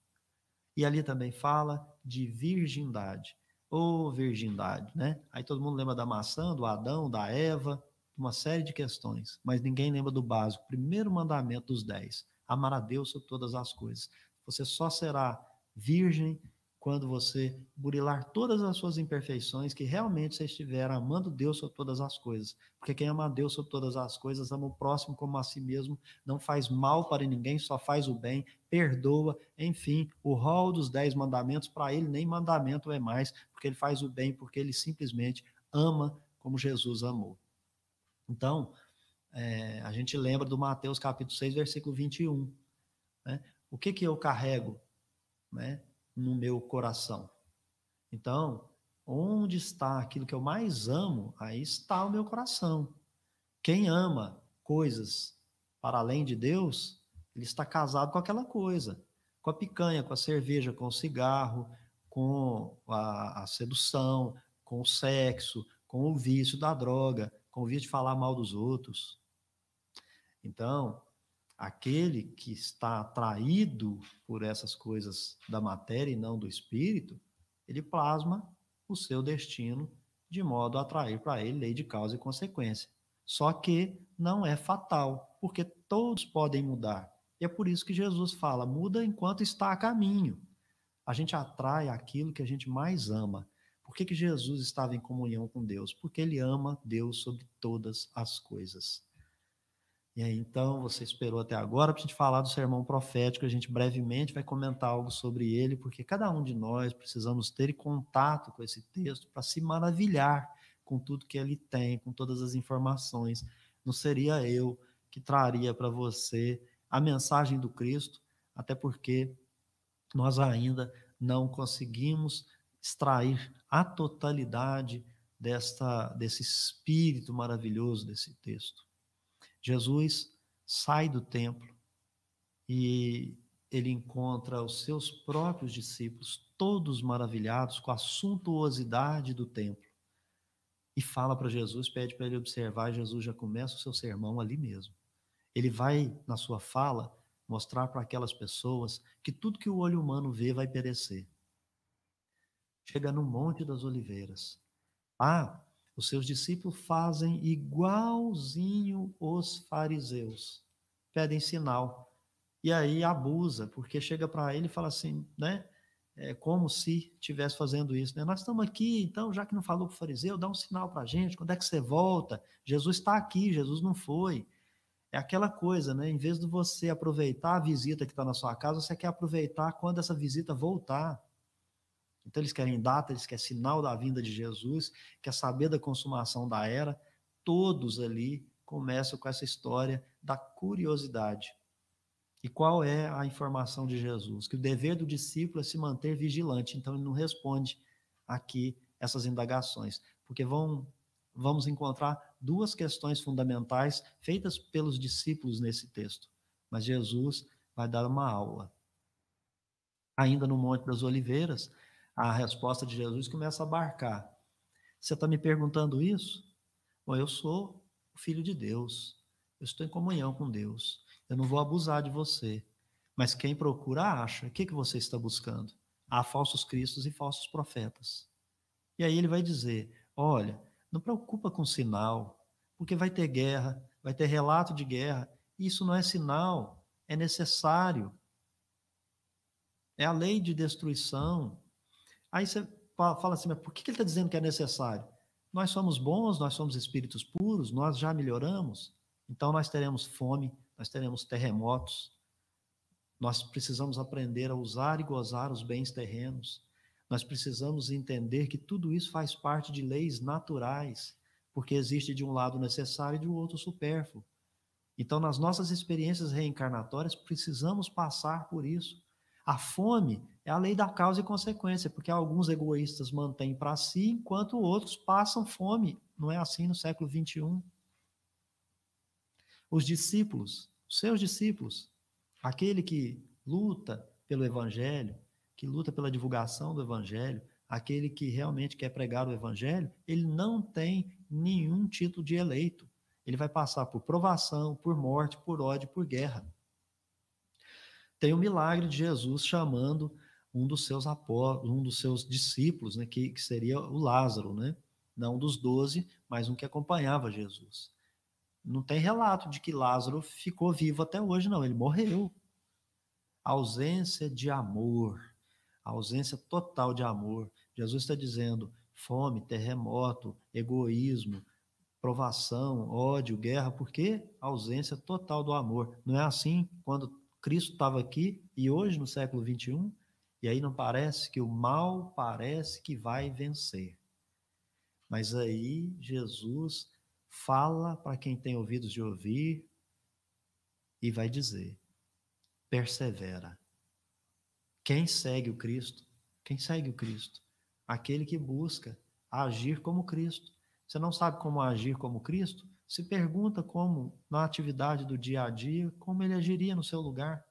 E ali também fala de virgindade, ou virgindade, né? Aí todo mundo lembra da maçã, do Adão, da Eva, uma série de questões, mas ninguém lembra do básico, primeiro mandamento dos 10, amar a Deus sobre todas as coisas. Você só será virgem quando você burilar todas as suas imperfeições, que realmente você estiver amando Deus sobre todas as coisas. Porque quem ama a Deus sobre todas as coisas, ama o próximo como a si mesmo, não faz mal para ninguém, só faz o bem, perdoa, enfim, o rol dos 10 mandamentos, para ele nem mandamento é mais, porque ele faz o bem, porque ele simplesmente ama como Jesus amou. Então, a gente lembra do Mateus capítulo 6, versículo 21. Né? O que eu carrego, né, no meu coração? Então, onde está aquilo que eu mais amo, aí está o meu coração. Quem ama coisas para além de Deus, ele está casado com aquela coisa, com a picanha, com a cerveja, com o cigarro, com a sedução, com o sexo, com o vício da droga, com o vício de falar mal dos outros. Então, aquele que está atraído por essas coisas da matéria e não do espírito, ele plasma o seu destino de modo a atrair para ele lei de causa e consequência. Só que não é fatal, porque todos podem mudar. E é por isso que Jesus fala: muda enquanto está a caminho. A gente atrai aquilo que a gente mais ama. Por que Jesus estava em comunhão com Deus? Porque ele ama Deus sobre todas as coisas. E aí, então, você esperou até agora para a gente falar do sermão profético. A gente brevemente vai comentar algo sobre ele, porque cada um de nós precisamos ter contato com esse texto para se maravilhar com tudo que ele tem, com todas as informações. Não seria eu que traria para você a mensagem do Cristo, até porque nós ainda não conseguimos extrair a totalidade desse espírito maravilhoso desse texto. Jesus sai do templo e ele encontra os seus próprios discípulos, todos maravilhados com a suntuosidade do templo, e fala para Jesus, pede para ele observar, e Jesus já começa o seu sermão ali mesmo. Ele vai, na sua fala, mostrar para aquelas pessoas que tudo que o olho humano vê vai perecer. Chega no Monte das Oliveiras. Ah, os seus discípulos fazem igualzinho os fariseus. Pedem sinal. E aí abusa, porque chega para ele e fala assim, né? É como se estivesse fazendo isso, né? Nós estamos aqui, então, já que não falou para o fariseu, dá um sinal para a gente, quando é que você volta? Jesus está aqui, Jesus não foi. É aquela coisa, né? Em vez de você aproveitar a visita que está na sua casa, você quer aproveitar quando essa visita voltar. Então, eles querem data, eles querem sinal da vinda de Jesus, quer saber da consumação da era. Todos ali começam com essa história da curiosidade. E qual é a informação de Jesus? Que o dever do discípulo é se manter vigilante. Então, ele não responde aqui essas indagações, porque vamos encontrar duas questões fundamentais feitas pelos discípulos nesse texto. Mas Jesus vai dar uma aula. Ainda no Monte das Oliveiras, a resposta de Jesus começa a abarcar. Você está me perguntando isso? Bom, eu sou o filho de Deus. Eu estou em comunhão com Deus. Eu não vou abusar de você. Mas quem procura, acha. O que você está buscando? Há falsos cristos e falsos profetas. E aí ele vai dizer, olha, não preocupa com sinal, porque vai ter guerra, vai ter relato de guerra. Isso não é sinal, é necessário. É a lei de destruição. Aí você fala assim, mas por que ele está dizendo que é necessário? Nós somos bons, nós somos espíritos puros, nós já melhoramos, então nós teremos fome, nós teremos terremotos, nós precisamos aprender a usar e gozar os bens terrenos, nós precisamos entender que tudo isso faz parte de leis naturais, porque existe de um lado o necessário e do outro o supérfluo. Então, nas nossas experiências reencarnatórias, precisamos passar por isso. A fome é a lei da causa e consequência, porque alguns egoístas mantêm para si, enquanto outros passam fome. Não é assim no século XXI. Os discípulos, os seus discípulos, aquele que luta pelo evangelho, que luta pela divulgação do evangelho, aquele que realmente quer pregar o evangelho, ele não tem nenhum título de eleito. Ele vai passar por provação, por morte, por ódio, por guerra. Tem o milagre de Jesus chamando um dos seus discípulos, né, que seria o Lázaro, né? Não dos 12, mas um que acompanhava Jesus. Não tem relato de que Lázaro ficou vivo até hoje, não. Ele morreu. Ausência de amor, ausência total de amor. Jesus está dizendo fome, terremoto, egoísmo, provação, ódio, guerra, por quê? Ausência total do amor. Não é assim quando Cristo estava aqui e hoje no século XXI? E aí não parece que o mal parece que vai vencer. Mas aí Jesus fala para quem tem ouvidos de ouvir e vai dizer: persevera. Quem segue o Cristo? Quem segue o Cristo? Aquele que busca agir como Cristo. Você não sabe como agir como Cristo? Se pergunta como, na atividade do dia a dia, como ele agiria no seu lugar.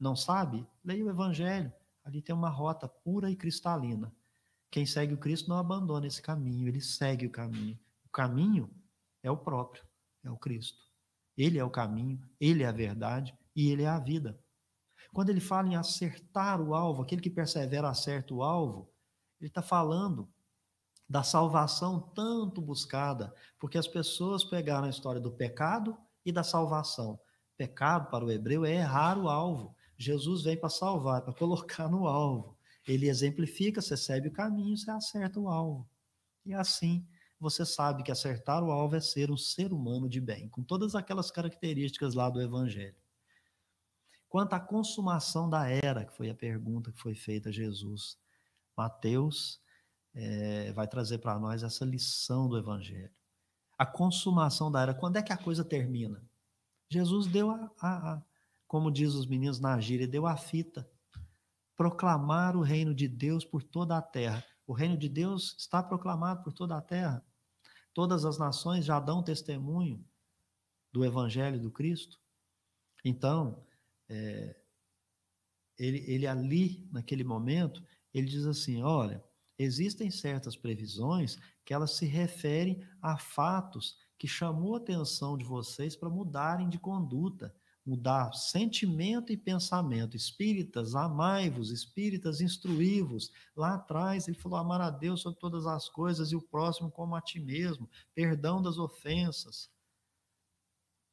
Não sabe? Leia o Evangelho. Ali tem uma rota pura e cristalina. Quem segue o Cristo não abandona esse caminho, ele segue o caminho. O caminho é o próprio, é o Cristo. Ele é o caminho, ele é a verdade e ele é a vida. Quando ele fala em acertar o alvo, aquele que persevera acerta o alvo, ele está falando da salvação tanto buscada, porque as pessoas pegaram a história do pecado e da salvação. Pecado, para o hebreu, é errar o alvo. Jesus vem para salvar, para colocar no alvo. Ele exemplifica, você segue o caminho, você acerta o alvo. E assim, você sabe que acertar o alvo é ser um ser humano de bem, com todas aquelas características lá do Evangelho. Quanto à consumação da era, que foi a pergunta que foi feita a Jesus, Mateus vai trazer para nós essa lição do Evangelho. A consumação da era, quando é que a coisa termina? Jesus deu como diz os meninos na gíria, deu a fita. Proclamar o reino de Deus por toda a terra. O reino de Deus está proclamado por toda a terra. Todas as nações já dão testemunho do Evangelho do Cristo. Então, ele ali, naquele momento, ele diz assim, olha, existem certas previsões que elas se referem a fatos que chamou a atenção de vocês para mudarem de conduta, mudar sentimento e pensamento. Espíritas, amai-vos, espíritas, instruí-vos. Lá atrás ele falou, amar a Deus sobre todas as coisas e o próximo como a ti mesmo, perdão das ofensas,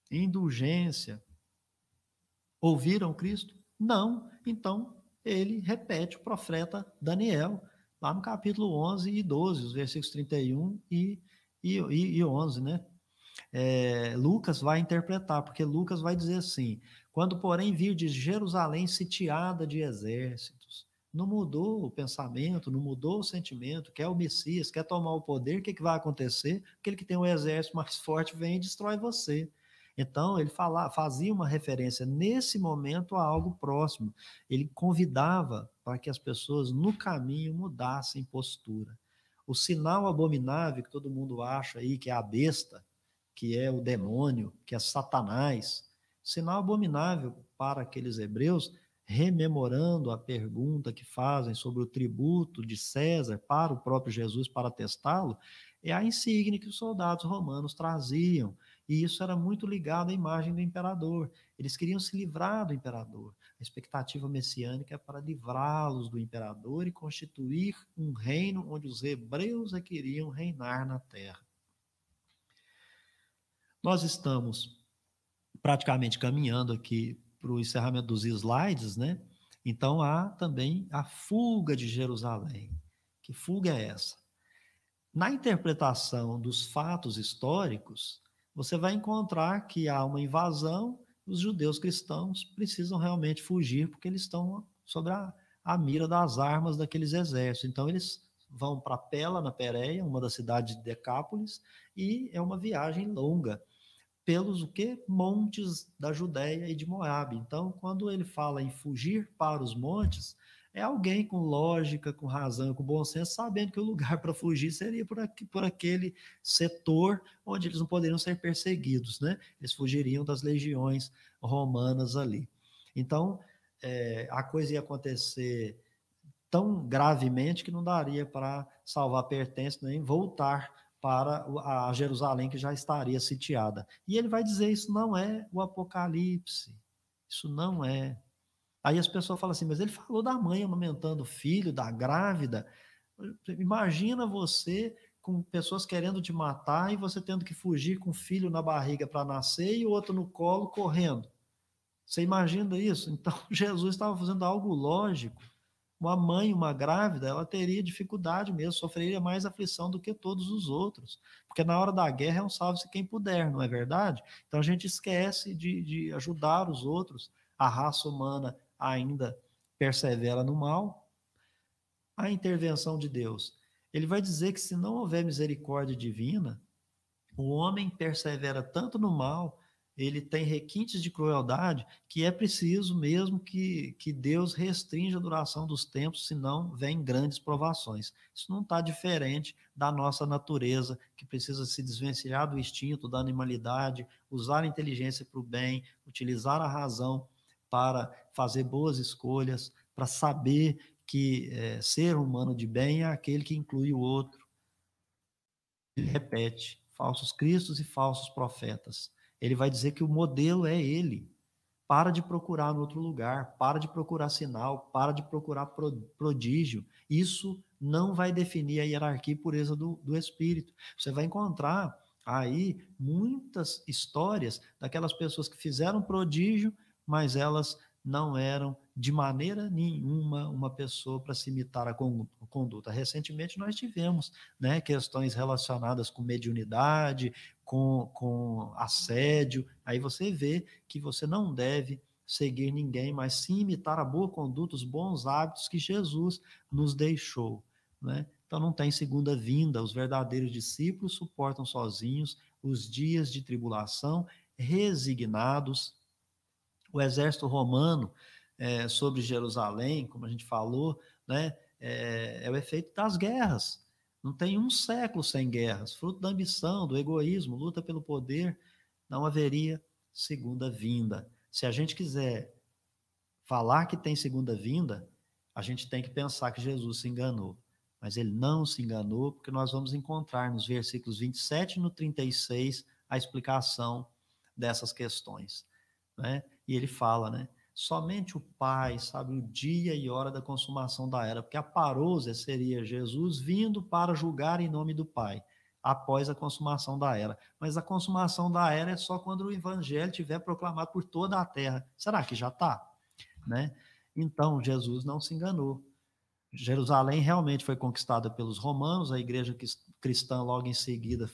indulgência. Ouviram Cristo? Não. Então, ele repete o profeta Daniel, lá no capítulo 11 e 12, os versículos 31 e 11, né? Lucas vai interpretar, porque Lucas vai dizer assim, quando, porém, vir de Jerusalém sitiada de exércitos, não mudou o pensamento, não mudou o sentimento, quer o Messias, quer tomar o poder, o que vai acontecer? Aquele que tem um exército mais forte vem e destrói você. Então, ele fazia uma referência nesse momento a algo próximo. Ele convidava para que as pessoas no caminho mudassem postura. O sinal abominável que todo mundo acha aí, que é a besta, que é o demônio, que é Satanás, sinal abominável para aqueles hebreus, rememorando a pergunta que fazem sobre o tributo de César para o próprio Jesus para testá-lo, é a insígnia que os soldados romanos traziam. E isso era muito ligado à imagem do imperador. Eles queriam se livrar do imperador. A expectativa messiânica é para livrá-los do imperador e constituir um reino onde os hebreus queriam reinar na terra. Nós estamos praticamente caminhando aqui para o encerramento dos slides, né? Então há também a fuga de Jerusalém. Que fuga é essa? Na interpretação dos fatos históricos, você vai encontrar que há uma invasão, os judeus cristãos precisam realmente fugir porque eles estão sob a mira das armas daqueles exércitos. Então eles vão para Pela, na Pérea, uma das cidades de Decápolis, e é uma viagem longa pelos o quê? Montes da Judéia e de Moabe. Então, quando ele fala em fugir para os montes, é alguém com lógica, com razão, com bom senso, sabendo que o lugar para fugir seria por aquele setor onde eles não poderiam ser perseguidos, né? Eles fugiriam das legiões romanas ali. Então, a coisa ia acontecer tão gravemente que não daria para salvar pertences nem voltar para a Jerusalém que já estaria sitiada. E ele vai dizer, isso não é o Apocalipse, isso não é. Aí as pessoas falam assim, mas ele falou da mãe amamentando o filho, da grávida. Imagina você com pessoas querendo te matar e você tendo que fugir com o filho na barriga para nascer e o outro no colo correndo. Você imagina isso? Então Jesus estava fazendo algo lógico. Uma mãe, uma grávida, ela teria dificuldade mesmo, sofreria mais aflição do que todos os outros. Porque na hora da guerra é um salve-se quem puder, não é verdade? Então a gente esquece de ajudar os outros. A raça humana ainda persevera no mal. A intervenção de Deus. Ele vai dizer que se não houver misericórdia divina, o homem persevera tanto no mal, ele tem requintes de crueldade, que é preciso mesmo que Deus restrinja a duração dos tempos, senão vem grandes provações. Isso não está diferente da nossa natureza, que precisa se desvencilhar do instinto, da animalidade, usar a inteligência para o bem, utilizar a razão para fazer boas escolhas, para saber que ser humano de bem é aquele que inclui o outro. Ele repete, falsos cristos e falsos profetas. Ele vai dizer que o modelo é ele. Para de procurar no outro lugar, para de procurar sinal, para de procurar prodígio. Isso não vai definir a hierarquia e pureza do espírito. Você vai encontrar aí muitas histórias daquelas pessoas que fizeram prodígio, mas elas não eram de maneira nenhuma uma pessoa para se imitar a conduta. Recentemente nós tivemos, né, questões relacionadas com mediunidade, com assédio. Aí você vê que você não deve seguir ninguém, mas sim imitar a boa conduta, os bons hábitos que Jesus nos deixou, né? Então não tem segunda vinda, os verdadeiros discípulos suportam sozinhos os dias de tribulação, resignados. O exército romano sobre Jerusalém, como a gente falou, né, é o efeito das guerras. Não tem um século sem guerras, fruto da ambição, do egoísmo, luta pelo poder, não haveria segunda vinda. Se a gente quiser falar que tem segunda vinda, a gente tem que pensar que Jesus se enganou. Mas ele não se enganou, porque nós vamos encontrar nos versículos 27 e no 36 a explicação dessas questões, né? E ele fala, né? Somente o Pai sabe o dia e hora da consumação da era, porque a parousia seria Jesus vindo para julgar em nome do Pai, após a consumação da era. Mas a consumação da era é só quando o evangelho estiver proclamado por toda a terra. Será que já está? Né? Então, Jesus não se enganou. Jerusalém realmente foi conquistada pelos romanos, a igreja cristã logo em seguida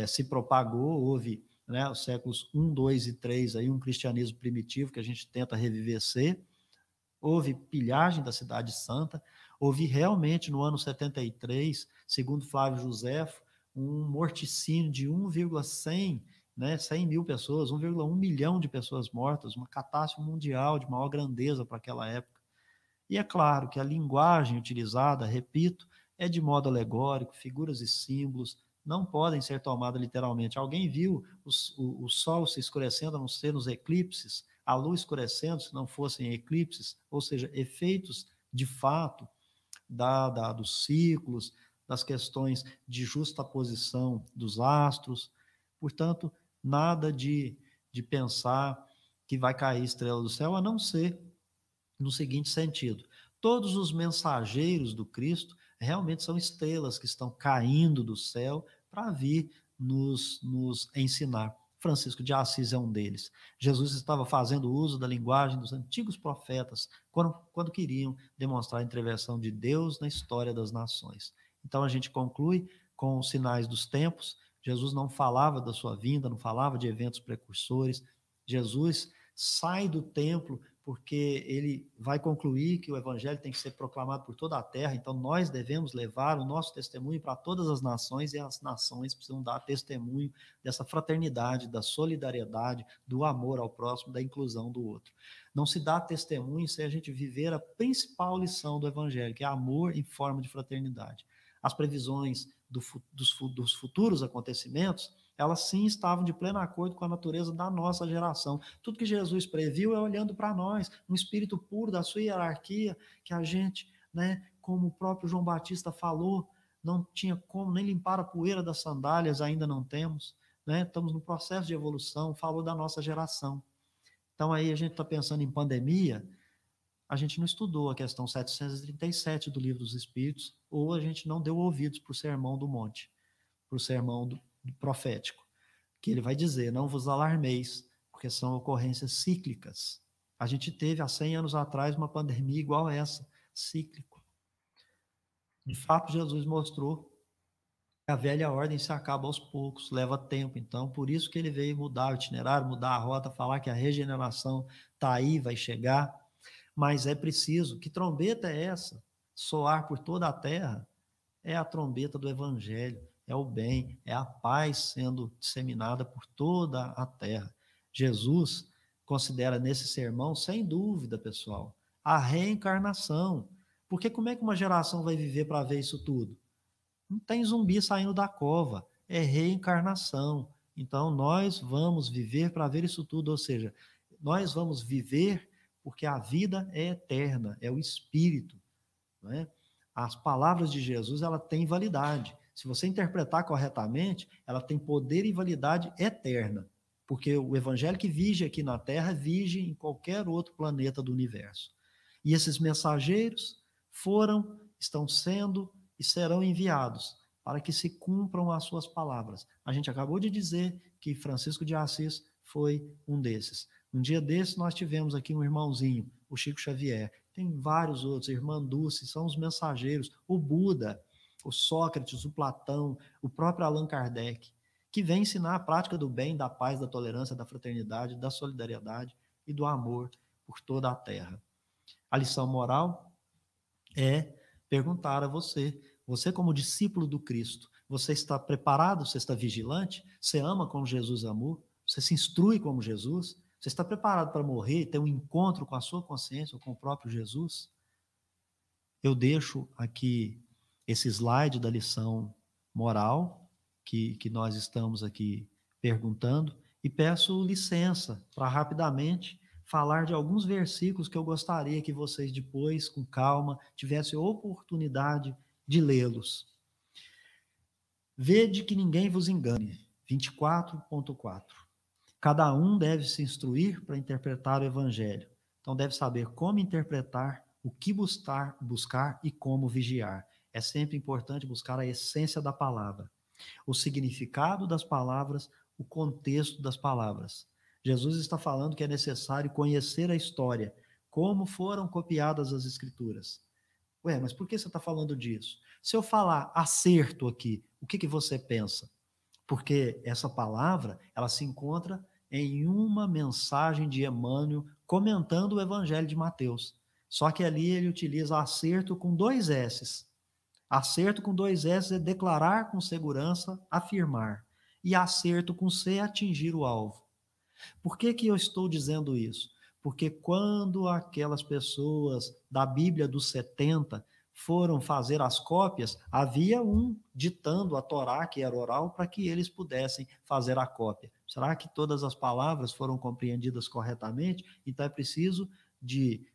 se propagou, houve, né, os séculos 1, 2 e 3, aí, um cristianismo primitivo que a gente tenta revivecer, houve pilhagem da cidade santa, houve realmente no ano 73, segundo Flávio Josefo, um morticínio de 1,100, né, 100 mil pessoas, 1,1 milhão de pessoas mortas, uma catástrofe mundial de maior grandeza para aquela época. E é claro que a linguagem utilizada, repito, é de modo alegórico, figuras e símbolos não podem ser tomadas literalmente. Alguém viu o sol se escurecendo a não ser nos eclipses, a luz escurecendo se não fossem eclipses, ou seja, efeitos de fato dos ciclos, das questões de justaposição dos astros. Portanto, nada de pensar que vai cair estrela do céu, a não ser no seguinte sentido: todos os mensageiros do Cristo realmente são estrelas que estão caindo do céu para vir nos ensinar. Francisco de Assis é um deles. Jesus estava fazendo uso da linguagem dos antigos profetas quando queriam demonstrar a intervenção de Deus na história das nações. Então a gente conclui com os sinais dos tempos. Jesus não falava da sua vinda, não falava de eventos precursores. Jesus sai do templo porque ele vai concluir que o evangelho tem que ser proclamado por toda a terra, então nós devemos levar o nosso testemunho para todas as nações, e as nações precisam dar testemunho dessa fraternidade, da solidariedade, do amor ao próximo, da inclusão do outro. Não se dá testemunho sem a gente viver a principal lição do evangelho, que é amor em forma de fraternidade. As previsões dos futuros acontecimentos, elas sim estavam de pleno acordo com a natureza da nossa geração. Tudo que Jesus previu é olhando para nós, um espírito puro da sua hierarquia, que a gente, né, como o próprio João Batista falou, não tinha como nem limpar a poeira das sandálias, ainda não temos, né? Estamos no processo de evolução, falou da nossa geração. Então aí a gente está pensando em pandemia, a gente não estudou a questão 737 do Livro dos Espíritos, ou a gente não deu ouvidos para o Sermão do Monte, para o sermão do profético, que ele vai dizer: não vos alarmeis, porque são ocorrências cíclicas. A gente teve há 100 anos atrás uma pandemia igual a essa, cíclico. De fato, Jesus mostrou que a velha ordem se acaba aos poucos, leva tempo. Então, por isso que ele veio mudar o itinerário, mudar a rota, falar que a regeneração está aí, vai chegar, mas é preciso. Que trombeta é essa? Soar por toda a terra? é a trombeta do evangelho, é o bem, é a paz sendo disseminada por toda a terra. Jesus considera nesse sermão, sem dúvida, pessoal, a reencarnação. Porque como é que uma geração vai viver para ver isso tudo? Não tem zumbi saindo da cova, é reencarnação. Então, nós vamos viver para ver isso tudo, ou seja, nós vamos viver porque a vida é eterna, é o Espírito. Não é? As palavras de Jesus, ela tem validade. Se você interpretar corretamente, ela tem poder e validade eterna, porque o evangelho que vige aqui na Terra vige em qualquer outro planeta do universo. E esses mensageiros estão sendo e serão enviados para que se cumpram as suas palavras. A gente acabou de dizer que Francisco de Assis foi um desses. Um dia desses nós tivemos aqui um irmãozinho, o Chico Xavier. Tem vários outros, Irmã Dulce, são os mensageiros, o Buda, o Sócrates, o Platão, o próprio Allan Kardec, que vem ensinar a prática do bem, da paz, da tolerância, da fraternidade, da solidariedade e do amor por toda a terra. A lição moral é perguntar a você como discípulo do Cristo, você está preparado, você está vigilante, você ama como Jesus amou, você se instrui como Jesus, você está preparado para morrer, ter um encontro com a sua consciência, ou com o próprio Jesus? Eu deixo aqui esse slide da lição moral que nós estamos aqui perguntando e peço licença para rapidamente falar de alguns versículos que eu gostaria que vocês depois, com calma, tivessem oportunidade de lê-los. Vede que ninguém vos engane. 24.4. Cada um deve se instruir para interpretar o evangelho. Então deve saber como interpretar, o que buscar e como vigiar. É sempre importante buscar a essência da palavra, o significado das palavras, o contexto das palavras. Jesus está falando que é necessário conhecer a história, como foram copiadas as escrituras. Ué, mas por que você está falando disso? Se eu falar acerto aqui, o que você pensa? Porque essa palavra, ela se encontra em uma mensagem de Emmanuel comentando o Evangelho de Mateus. Só que ali ele utiliza acerto com 2 S's. Acerto com 2 S's é declarar com segurança, afirmar. E acerto com C é atingir o alvo. Por que eu estou dizendo isso? Porque quando aquelas pessoas da Bíblia dos 70 foram fazer as cópias, havia um ditando a Torá, que era oral, para que eles pudessem fazer a cópia. Será que todas as palavras foram compreendidas corretamente? Então é preciso de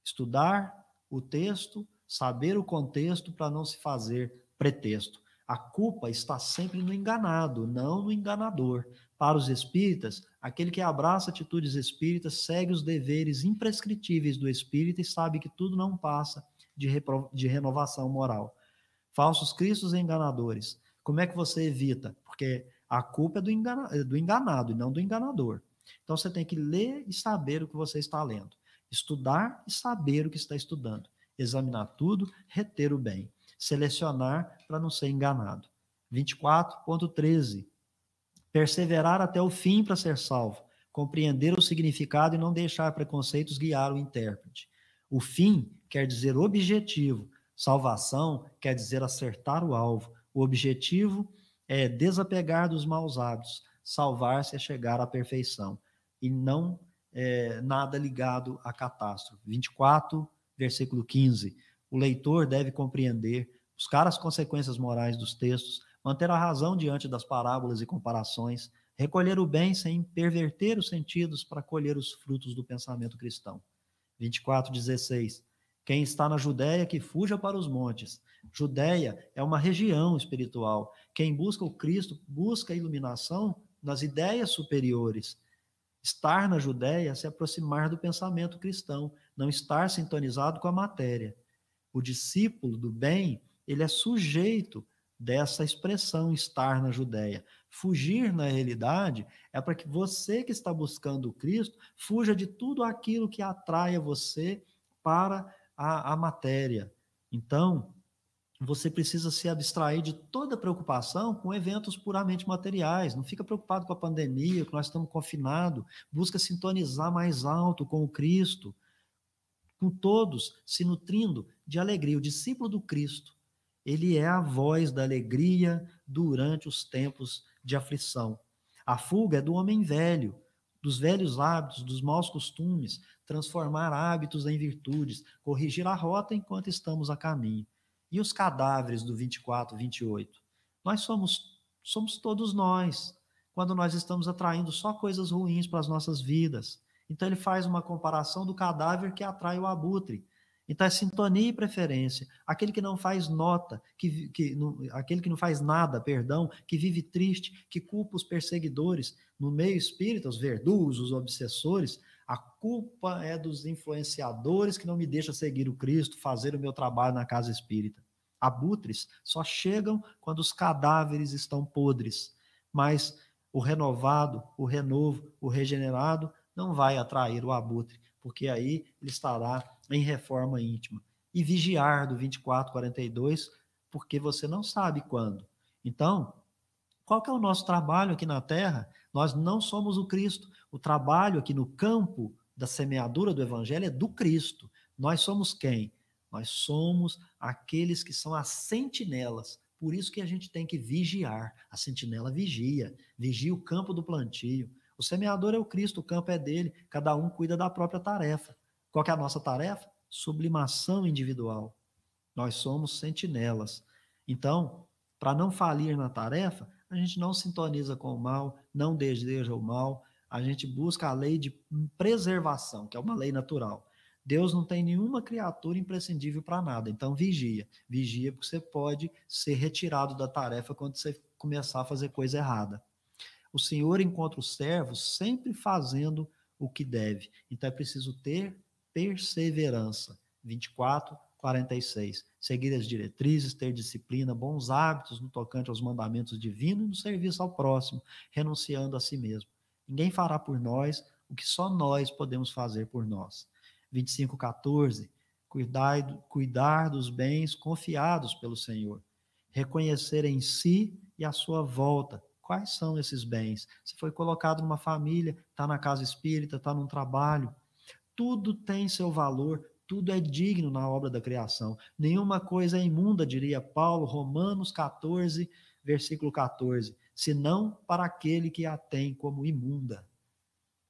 estudar o texto, saber o contexto para não se fazer pretexto. A culpa está sempre no enganado, não no enganador. Para os espíritas, aquele que abraça atitudes espíritas segue os deveres imprescritíveis do espírita e sabe que tudo não passa de renovação moral. Falsos cristos e enganadores. Como é que você evita? Porque a culpa é do enganado e não do enganador. Então você tem que ler e saber o que você está lendo. Estudar e saber o que está estudando. Examinar tudo, reter o bem. Selecionar para não ser enganado. 24.13. Perseverar até o fim para ser salvo. Compreender o significado e não deixar preconceitos guiar o intérprete. O fim quer dizer objetivo. Salvação quer dizer acertar o alvo. O objetivo é desapegar dos maus hábitos. Salvar-se é chegar à perfeição. E não nada ligado à catástrofe. 24, versículo 15. O leitor deve compreender, buscar as consequências morais dos textos, manter a razão diante das parábolas e comparações, recolher o bem sem perverter os sentidos para colher os frutos do pensamento cristão. 24:16. Quem está na Judéia, que fuja para os montes. Judéia é uma região espiritual. Quem busca o Cristo busca a iluminação nas ideias superiores. Estar na Judéia é se aproximar do pensamento cristão, não estar sintonizado com a matéria. O discípulo do bem, ele é sujeito dessa expressão estar na Judéia. Fugir, na realidade, é para que você que está buscando o Cristo, fuja de tudo aquilo que atraia você para a matéria. Então, você precisa se abstrair de toda preocupação com eventos puramente materiais. Não fica preocupado com a pandemia, que nós estamos confinados. Busca sintonizar mais alto com o Cristo, com todos se nutrindo de alegria. O discípulo do Cristo, Ele é a voz da alegria durante os tempos de aflição. A fuga é do homem velho, dos velhos hábitos, dos maus costumes, transformar hábitos em virtudes, corrigir a rota enquanto estamos a caminho. E os cadáveres do 24, 28? Nós somos todos nós, quando nós estamos atraindo só coisas ruins para as nossas vidas. Então ele faz uma comparação do cadáver que atrai o abutre. Então é sintonia e preferência. Aquele que não faz nota, aquele que não faz nada, perdão, que vive triste, que culpa os perseguidores no meio espírita, os verdugos, os obsessores, a culpa é dos influenciadores que não me deixam seguir o Cristo, fazer o meu trabalho na casa espírita. Abutres só chegam quando os cadáveres estão podres, mas o renovado, o renovo, o regenerado não vai atrair o abutre, porque aí ele estará em reforma íntima. E vigiar do 24, 42, porque você não sabe quando. Então, qual que é o nosso trabalho aqui na Terra? Nós não somos o Cristo. O trabalho aqui no campo da semeadura do Evangelho é do Cristo. Nós somos quem? Nós somos aqueles que são as sentinelas. Por isso que a gente tem que vigiar. A sentinela vigia o campo do plantio. O semeador é o Cristo, o campo é dele. Cada um cuida da própria tarefa. Qual que é a nossa tarefa? Sublimação individual. Nós somos sentinelas. Então, para não falir na tarefa, a gente não sintoniza com o mal, não deseja o mal, a gente busca a lei de preservação, que é uma lei natural. Deus não tem nenhuma criatura imprescindível para nada, então vigia. Vigia porque você pode ser retirado da tarefa quando você começar a fazer coisa errada. O Senhor encontra os servos sempre fazendo o que deve. Então é preciso ter perseverança. 24, 46. Seguir as diretrizes, ter disciplina, bons hábitos no tocante aos mandamentos divinos e no serviço ao próximo, renunciando a si mesmo. Ninguém fará por nós o que só nós podemos fazer por nós. 25, 14. Cuidar dos bens confiados pelo Senhor. Reconhecer em si e à sua volta quais são esses bens. Se foi colocado numa família, está na casa espírita, está num trabalho, tudo tem seu valor, tudo é digno na obra da criação. Nenhuma coisa é imunda, diria Paulo, Romanos 14, versículo 14, senão para aquele que a tem como imunda.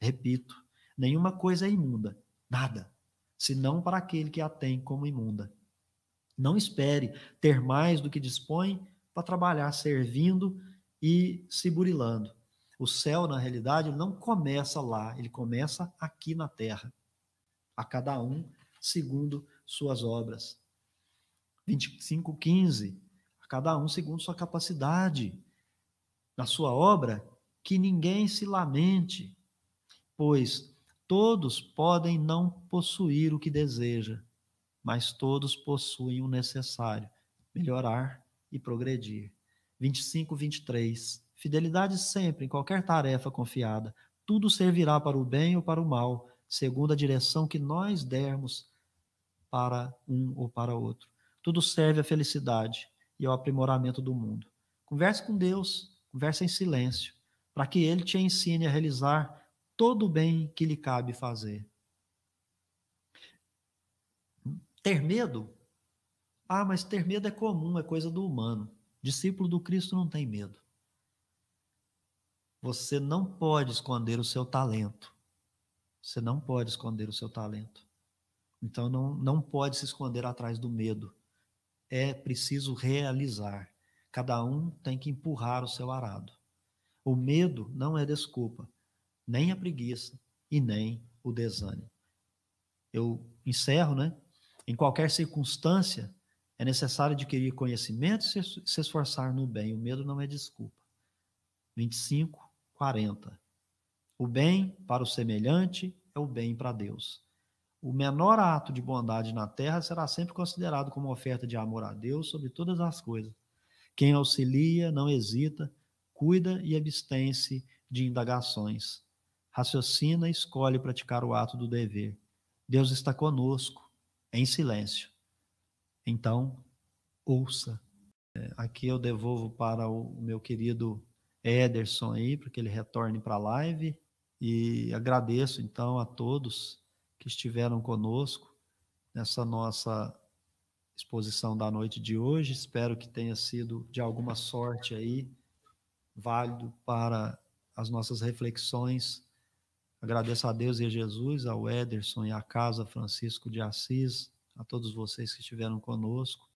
Repito, nenhuma coisa é imunda, nada, senão para aquele que a tem como imunda. Não espere ter mais do que dispõe para trabalhar servindo e se burilando. O céu, na realidade, não começa lá, ele começa aqui na terra. A cada um segundo suas obras. 25:15. A cada um segundo sua capacidade. Na sua obra, que ninguém se lamente, pois todos podem não possuir o que deseja, mas todos possuem o necessário, melhorar e progredir. 25, 23. Fidelidade sempre, em qualquer tarefa confiada. Tudo servirá para o bem ou para o mal, segundo a direção que nós dermos para um ou para outro. Tudo serve à felicidade e ao aprimoramento do mundo. Converse com Deus, converse em silêncio, para que Ele te ensine a realizar todo o bem que lhe cabe fazer. Ter medo? Ah, mas ter medo é comum, é coisa do humano. Discípulo do Cristo não tem medo. Você não pode esconder o seu talento. Você não pode esconder o seu talento. Então não pode se esconder atrás do medo. É preciso realizar. Cada um tem que empurrar o seu arado. O medo não é desculpa, nem a preguiça e nem o desânimo. Eu encerro, né? Em qualquer circunstância, é necessário adquirir conhecimento e se esforçar no bem. O medo não é desculpa. 25, 40. O bem para o semelhante é o bem para Deus. O menor ato de bondade na terra será sempre considerado como oferta de amor a Deus sobre todas as coisas. Quem auxilia, não hesita, cuida e abstém-se de indagações. Raciocina e escolhe praticar o ato do dever. Deus está conosco, em silêncio. Então, ouça. Aqui eu devolvo para o meu querido Ederson aí, para que ele retorne para a live. E agradeço, então, a todos que estiveram conosco nessa nossa exposição da noite de hoje. Espero que tenha sido de alguma sorte aí, válido para as nossas reflexões. Agradeço a Deus e a Jesus, ao Ederson e à Casa Francisco de Assis, a todos vocês que estiveram conosco.